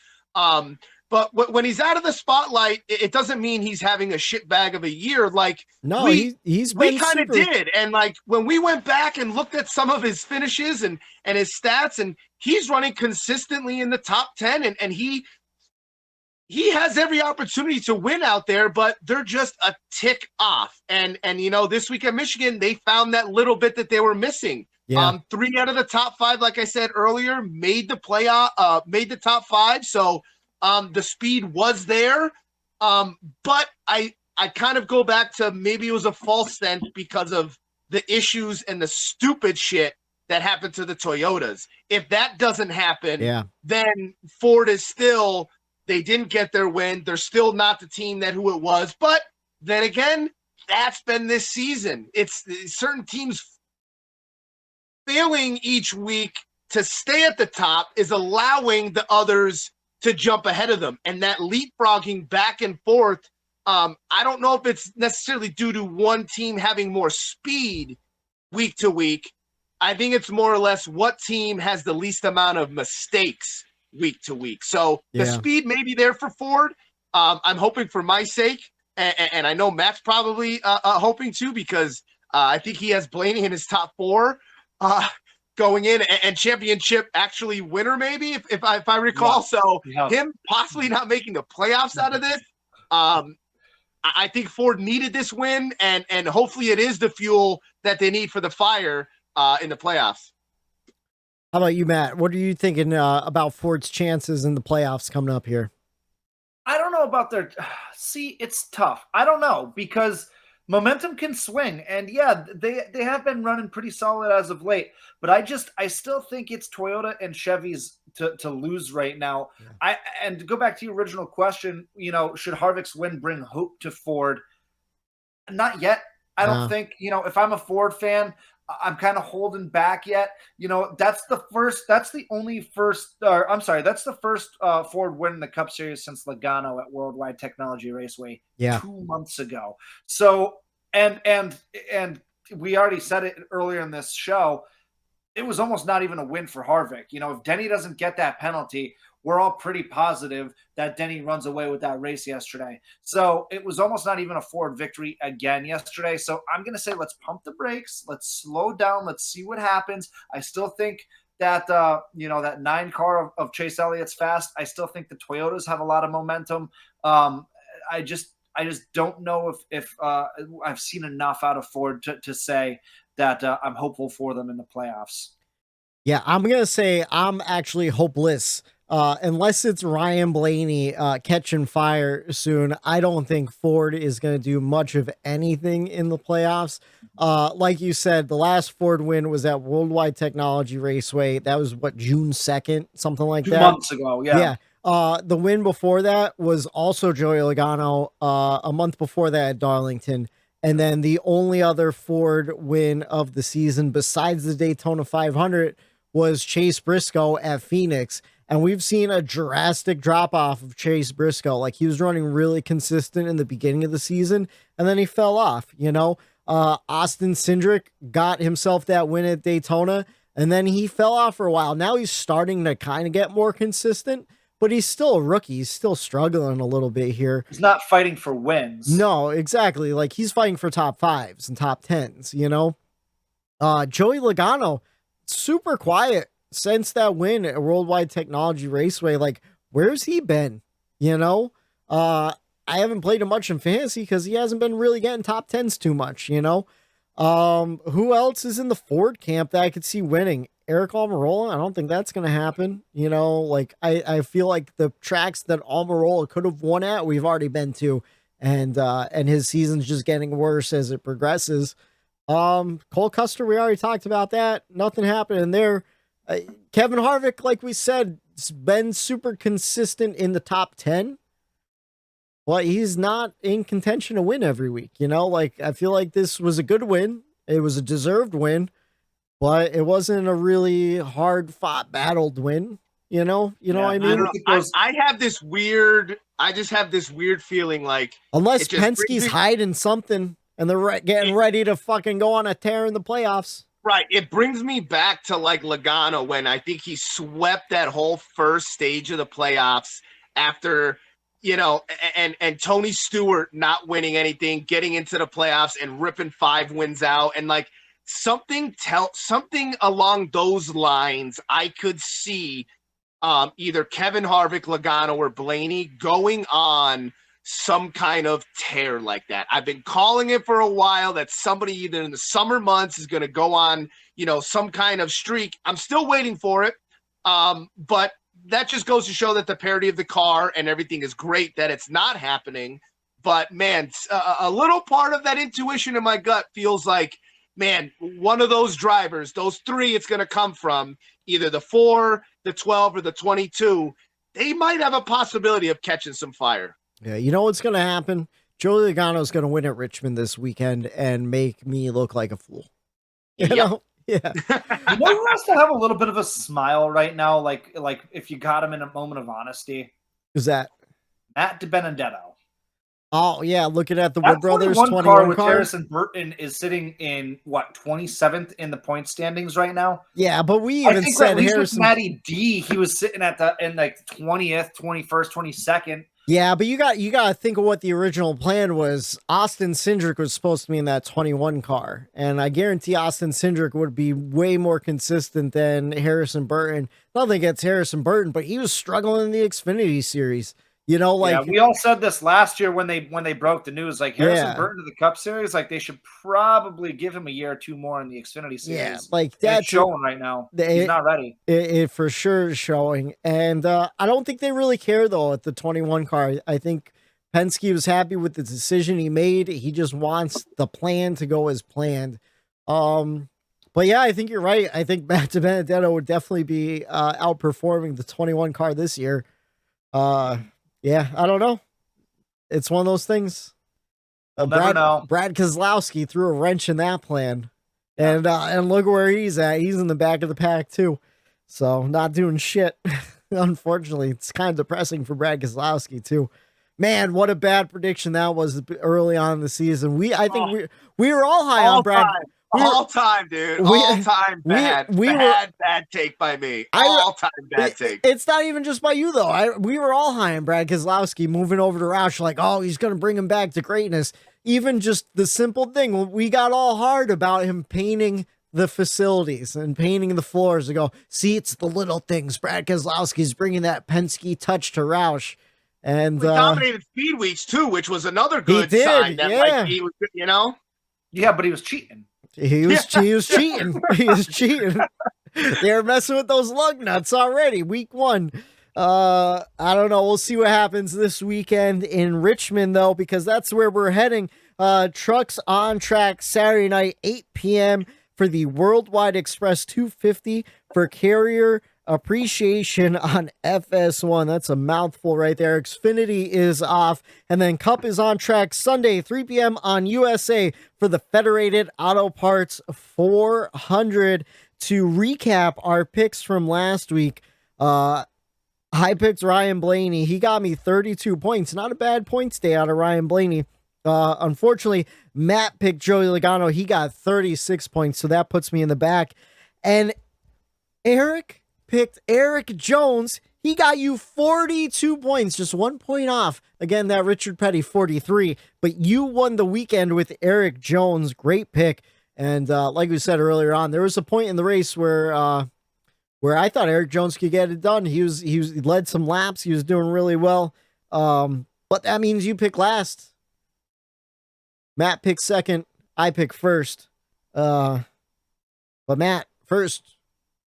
But when he's out of the spotlight, it doesn't mean he's having a shit bag of a year. Like, no, we kind of did. And like when we went back and looked at some of his finishes and his stats, and he's running consistently in the top 10, and he has every opportunity to win out there, but they're just a tick off. And this week at Michigan, they found that little bit that they were missing. Yeah. 3 out of the top 5, like I said earlier, made the top 5. So the speed was there. But I kind of go back to maybe it was a false sense because of the issues and the stupid shit that happened to the Toyotas. If that doesn't happen, then Ford is still – they didn't get their win. They're still not the team who it was. But then again, that's been this season. It's certain teams failing each week to stay at the top is allowing the others to jump ahead of them. And that leapfrogging back and forth, I don't know if it's necessarily due to one team having more speed week to week. I think it's more or less what team has the least amount of mistakes week to week. So the speed may be there for Ford. I'm hoping for my sake, and I know Matt's probably hoping too, because I think he has Blaney in his top 4 going in, and championship actually winner maybe, if I recall. So him possibly not making the playoffs out of this. I think Ford needed this win, and hopefully it is the fuel that they need for the fire in the playoffs. How about you, Matt? What are you thinking about Ford's chances in the playoffs coming up here? I don't know about their – see, it's tough. I don't know, because momentum can swing. And, yeah, they have been running pretty solid as of late. But I still think it's Toyota and Chevy's to lose right now. Yeah. And to go back to your original question, should Harvick's win bring hope to Ford? Not yet. I don't think, if I'm a Ford fan – I'm kind of holding back yet. That's the first Ford win in the Cup Series since Logano at Worldwide Technology Raceway 2 months ago. So, and we already said it earlier in this show, it was almost not even a win for Harvick. If Denny doesn't get that penalty, we're all pretty positive that Denny runs away with that race yesterday. So it was almost not even a Ford victory again yesterday. So I'm going to say let's pump the brakes. Let's slow down. Let's see what happens. I still think that, that 9 car of Chase Elliott's fast. I still think the Toyotas have a lot of momentum. I just don't know if I've seen enough out of Ford to say that I'm hopeful for them in the playoffs. Yeah, I'm going to say I'm actually hopeless. Unless it's Ryan Blaney catching fire soon, I don't think Ford is going to do much of anything in the playoffs. Like you said, the last Ford win was at Worldwide Technology Raceway. That was June 2nd, something like that. 2 months ago, yeah. The win before that was also Joey Logano a month before that at Darlington. And then the only other Ford win of the season besides the Daytona 500 was Chase Briscoe at Phoenix. And we've seen a drastic drop off of Chase Briscoe. Like, he was running really consistent in the beginning of the season, and then he fell off, you know. Austin Cindric got himself that win at Daytona, and then he fell off for a while. Now he's starting to kind of get more consistent, but he's still a rookie. He's still struggling a little bit here. He's not fighting for wins. No, exactly. Like, he's fighting for top 5s and top 10s, you know. Joey Logano, super quiet since that win at Worldwide Technology Raceway. Like, where's he been? You know, I haven't played him much in fantasy because he hasn't been really getting top 10s too much, you know. Who else is in the Ford camp that I could see winning? Eric Almirola? I don't think that's going to happen. You know, like, I feel like the tracks that Almirola could have won at, we've already been to, and his season's just getting worse as it progresses. Cole Custer, we already talked about that. Nothing happening there. Kevin Harvick, like we said, has been super consistent in the top 10, but he's not in contention to win every week. You know, like, I feel like this was a good win. It was a deserved win, but it wasn't a really hard fought, battled win. You know what I mean? I have this weird, I just have this weird feeling like, unless Penske's hiding something and they're getting ready to fucking go on a tear in the playoffs. Right. It brings me back to like Logano when I think he swept that whole first stage of the playoffs after, you know, and Tony Stewart not winning anything, getting into the playoffs and ripping 5 wins out. And like something along those lines, I could see either Kevin Harvick, Logano, or Blaney going on some kind of tear like that. I've been calling it for a while that somebody either in the summer months is going to go on, you know, some kind of streak. I'm still waiting for it. But that just goes to show that the parity of the car and everything is great, that it's not happening. But man, a little part of that intuition in my gut feels like, man, one of those drivers, those 3 it's going to come from, either the 4, the 12, or the 22. They might have a possibility of catching some fire. Yeah, you know what's going to happen? Joey Logano is going to win at Richmond this weekend and make me look like a fool. You know? Yeah. You know who has to have a little bit of a smile right now? Like if you got him in a moment of honesty. Who's that? Matt DiBenedetto. Oh, yeah, looking at the Wood Brothers 21 car with car. Harrison Burton is sitting in, 27th in the point standings right now? Yeah, but we even said at least Harrison. With Matty D, he was sitting in like 20th, 21st, 22nd. Yeah, but you got to think of what the original plan was. Austin Cindric was supposed to be in that 21 car, and I guarantee Austin Cindric would be way more consistent than Harrison Burton. Nothing against Harrison Burton, but he was struggling in the Xfinity series. You know, like, yeah, we all said this last year when they broke the news, like Harrison Burton to the Cup Series, like they should probably give him a year or 2 more in the Xfinity Series. Yeah, like that's showing right now. He's not ready. It for sure is showing, and I don't think they really care though at the 21 car. I think Penske was happy with the decision he made. He just wants the plan to go as planned. But yeah, I think you're right. I think Matt DiBenedetto would definitely be outperforming the 21 car this year. Yeah, I don't know. It's one of those things. Brad Keselowski threw a wrench in that plan. And look where he's at. He's in the back of the pack, too. So, not doing shit. Unfortunately, it's kind of depressing for Brad Keselowski, too. Man, what a bad prediction that was early on in the season. I think we were all high on Brad. All time, dude. All time bad. Bad take by me. All time bad take. It's not even just by you, though. We were all high on Brad Keselowski moving over to Roush, like, oh, he's going to bring him back to greatness. Even just the simple thing, we got all hard about him painting the facilities and painting the floors to go, see, it's the little things. Brad Keselowski's bringing that Penske touch to Roush. And he dominated Speed Weeks, too, which was another good sign. That, like, he was, you know? Yeah, but he was cheating. He was cheating. He was cheating. They were messing with those lug nuts already. Week 1. I don't know. We'll see what happens this weekend in Richmond, though, because that's where we're heading. Trucks on track Saturday night, 8 p.m. for the Worldwide Express 250 for Carrier appreciation on FS1. That's a mouthful right there. Xfinity is off, and then Cup is on track Sunday, 3 p.m. on USA for the Federated Auto Parts 400. To recap our picks from last week, I picked Ryan Blaney. He got me 32 points. Not a bad points day out of Ryan Blaney. Unfortunately, Matt picked Joey Logano. He got 36 points, so that puts me in the back. And Eric picked Eric Jones. He got you 42 points, just 1 point off. Again, that Richard Petty 43. But you won the weekend with Eric Jones. Great pick. And like we said earlier on, there was a point in the race where I thought Eric Jones could get it done. He led some laps. He was doing really well. But that means you pick last. Matt picked second. I picked first. But Matt, first,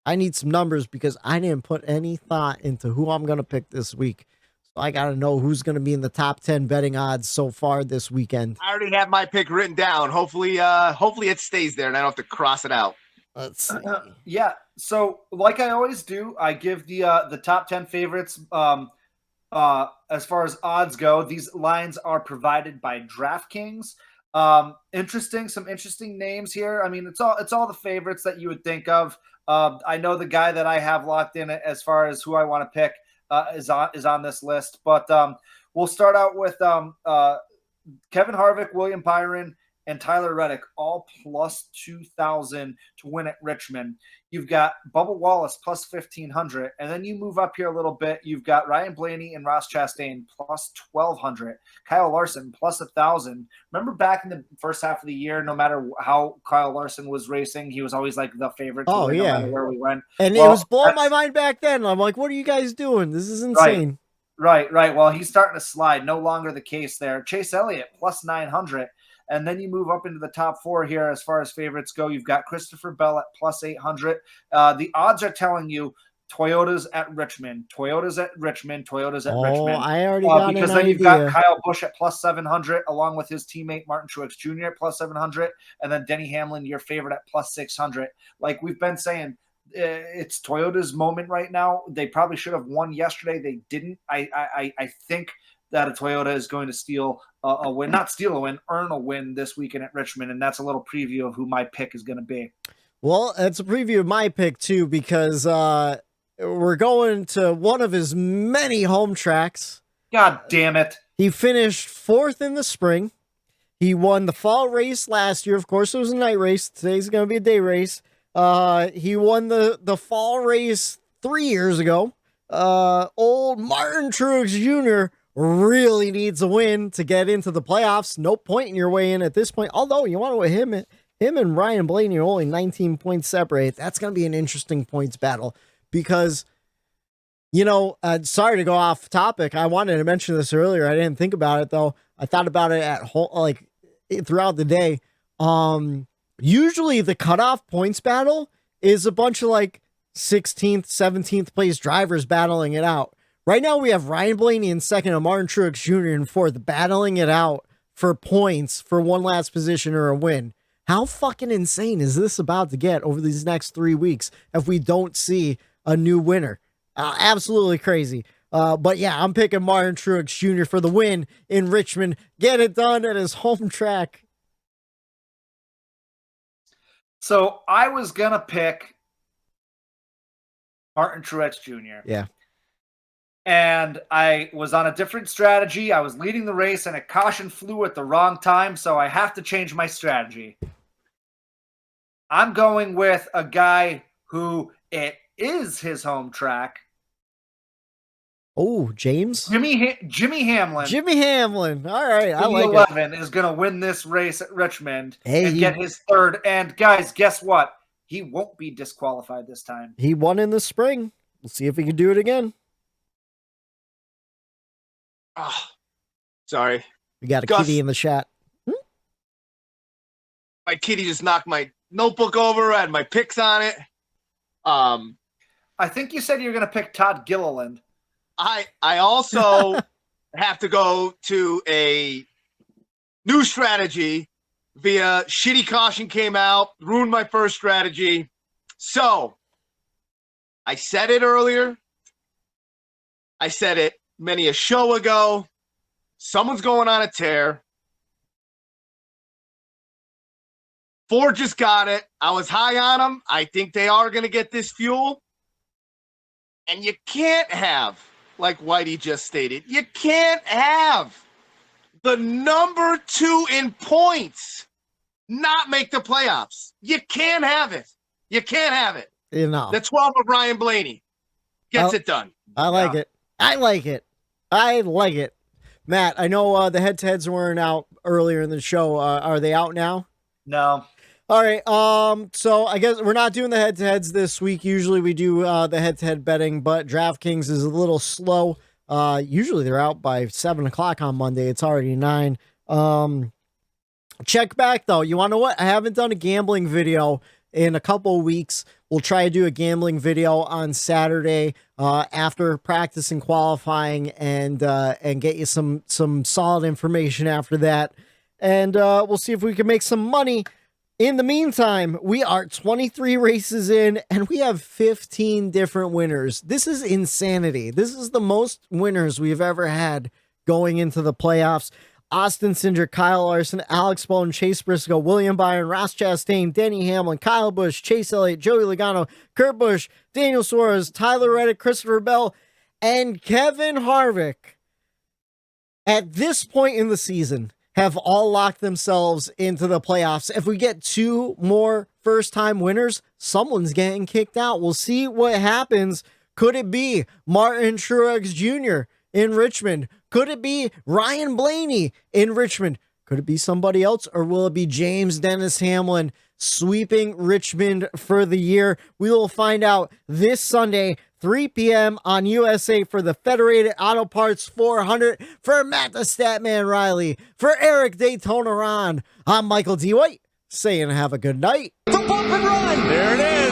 I need some numbers because I didn't put any thought into who I'm going to pick this week. So I got to know who's going to be in the top 10 betting odds so far this weekend. I already have my pick written down. Hopefully it stays there and I don't have to cross it out. Let's see. Yeah. So like I always do, I give the top 10 favorites. As far as odds go, these lines are provided by DraftKings. Some interesting names here. I mean, it's all the favorites that you would think of. I know the guy that I have locked in as far as who I want to pick is on this list, but we'll start out with Kevin Harvick, William Byron, and Tyler Reddick, all plus 2,000 to win at Richmond. You've got Bubba Wallace plus 1,500, and then you move up here a little bit. You've got Ryan Blaney and Ross Chastain plus 1,200, Kyle Larson plus 1,000. Remember back in the first half of the year, no matter how Kyle Larson was racing, he was always like the favorite. Oh, yeah. No matter where we went. And it was blowing my mind back then. I'm like, what are you guys doing? This is insane. Right. Well, he's starting to slide. No longer the case there. Chase Elliott plus 900. And then you move up into the top four here as far as favorites go. You've got Christopher Bell at plus 800. The odds are telling you Toyotas at Richmond. Oh, I already got because an then idea. you've got Kyle Busch at plus 700, along with his teammate Martin Truex Jr. at plus 700, and then Denny Hamlin, your favorite, at plus 600. Like we've been saying, it's Toyota's moment right now. They probably should have won yesterday. They didn't. I think that a Toyota is going to steal a win, not steal a win, earn a win this weekend at Richmond. And that's a little preview of who my pick is going to be. Well, that's a preview of my pick too, because we're going to one of his many home tracks. God damn it. He finished 4th in the spring. He won the fall race last year. Of course, it was a night race. Today's going to be a day race. He won the fall race 3 years ago. Old Martin Truex Jr. really needs a win to get into the playoffs. No point in your way in at this point. Although you want to him and Ryan Blaney are only 19 points separate. That's going to be an interesting points battle because, sorry to go off topic. I wanted to mention this earlier. I didn't think about it though. I thought about it at home, like throughout the day. Usually the cutoff points battle is a bunch of like 16th, 17th place drivers battling it out. Right now, we have Ryan Blaney in second and Martin Truex Jr. in fourth, battling it out for points for one last position or a win. How fucking insane is this about to get over these next 3 weeks if we don't see a new winner? Absolutely crazy. But yeah, I'm picking Martin Truex Jr. for the win in Richmond. Get it done at his home track. So I was going to pick Martin Truex Jr. Yeah. And I was on a different strategy. I was leading the race, and a caution flew at the wrong time, so I have to change my strategy. I'm going with a guy who it is his home track. Oh, James? Jimmy Hamlin. Jimmy Hamlin. All right, I like 11 is going to win this race at Richmond and get his third. And guys, guess what? He won't be disqualified this time. He won in the spring. We'll see if he can do it again. Oh, sorry. We got a kitty in the chat. My kitty just knocked my notebook over. I had my picks on it. I think you said you were going to pick Todd Gilliland. I also have to go to a new strategy via shitty caution came out, ruined my first strategy. So I said it earlier. I said it many a show ago. Someone's going on a tear. Ford just got it. I was high on them. I think they are going to get this fuel. And you can't have, like Whitey just stated, you can't have the number 2 in points not make the playoffs. You can't have it. You can't have it. You know. The 12 of Ryan Blaney gets it done. I like it. I like it. I like it. Matt, I know the head-to-heads weren't out earlier in the show. Are they out now? No. All right. So I guess we're not doing the head-to-heads this week. Usually we do the head-to-head betting, but DraftKings is a little slow. Usually they're out by 7 o'clock on Monday. It's already 9. Check back though. You want to know what? I haven't done a gambling video in a couple of weeks. We'll try to do a gambling video on Saturday after practice and qualifying, and get you some solid information after that. And we'll see if we can make some money. In the meantime, we are 23 races in, and we have 15 different winners. This is insanity. This is the most winners we've ever had going into the playoffs. Austin Cindric, Kyle Larson, Alex Bowman, Chase Briscoe, William Byron, Ross Chastain, Denny Hamlin, Kyle Busch, Chase Elliott, Joey Logano, Kurt Busch, Daniel Suarez, Tyler Reddick, Christopher Bell, and Kevin Harvick at this point in the season have all locked themselves into the playoffs. If we get 2 more first-time winners, someone's getting kicked out. We'll see what happens. Could it be Martin Truex Jr. in Richmond? Could it be Ryan Blaney in Richmond? Could it be somebody else, or will it be James Dennis Hamlin sweeping Richmond for the year? We will find out this Sunday, 3 p.m. on USA for the Federated Auto Parts 400. For Matt the Statman Reilly, for Eric Daytona Ron, I'm Michael D. White, saying have a good night. The bump and run. There it is.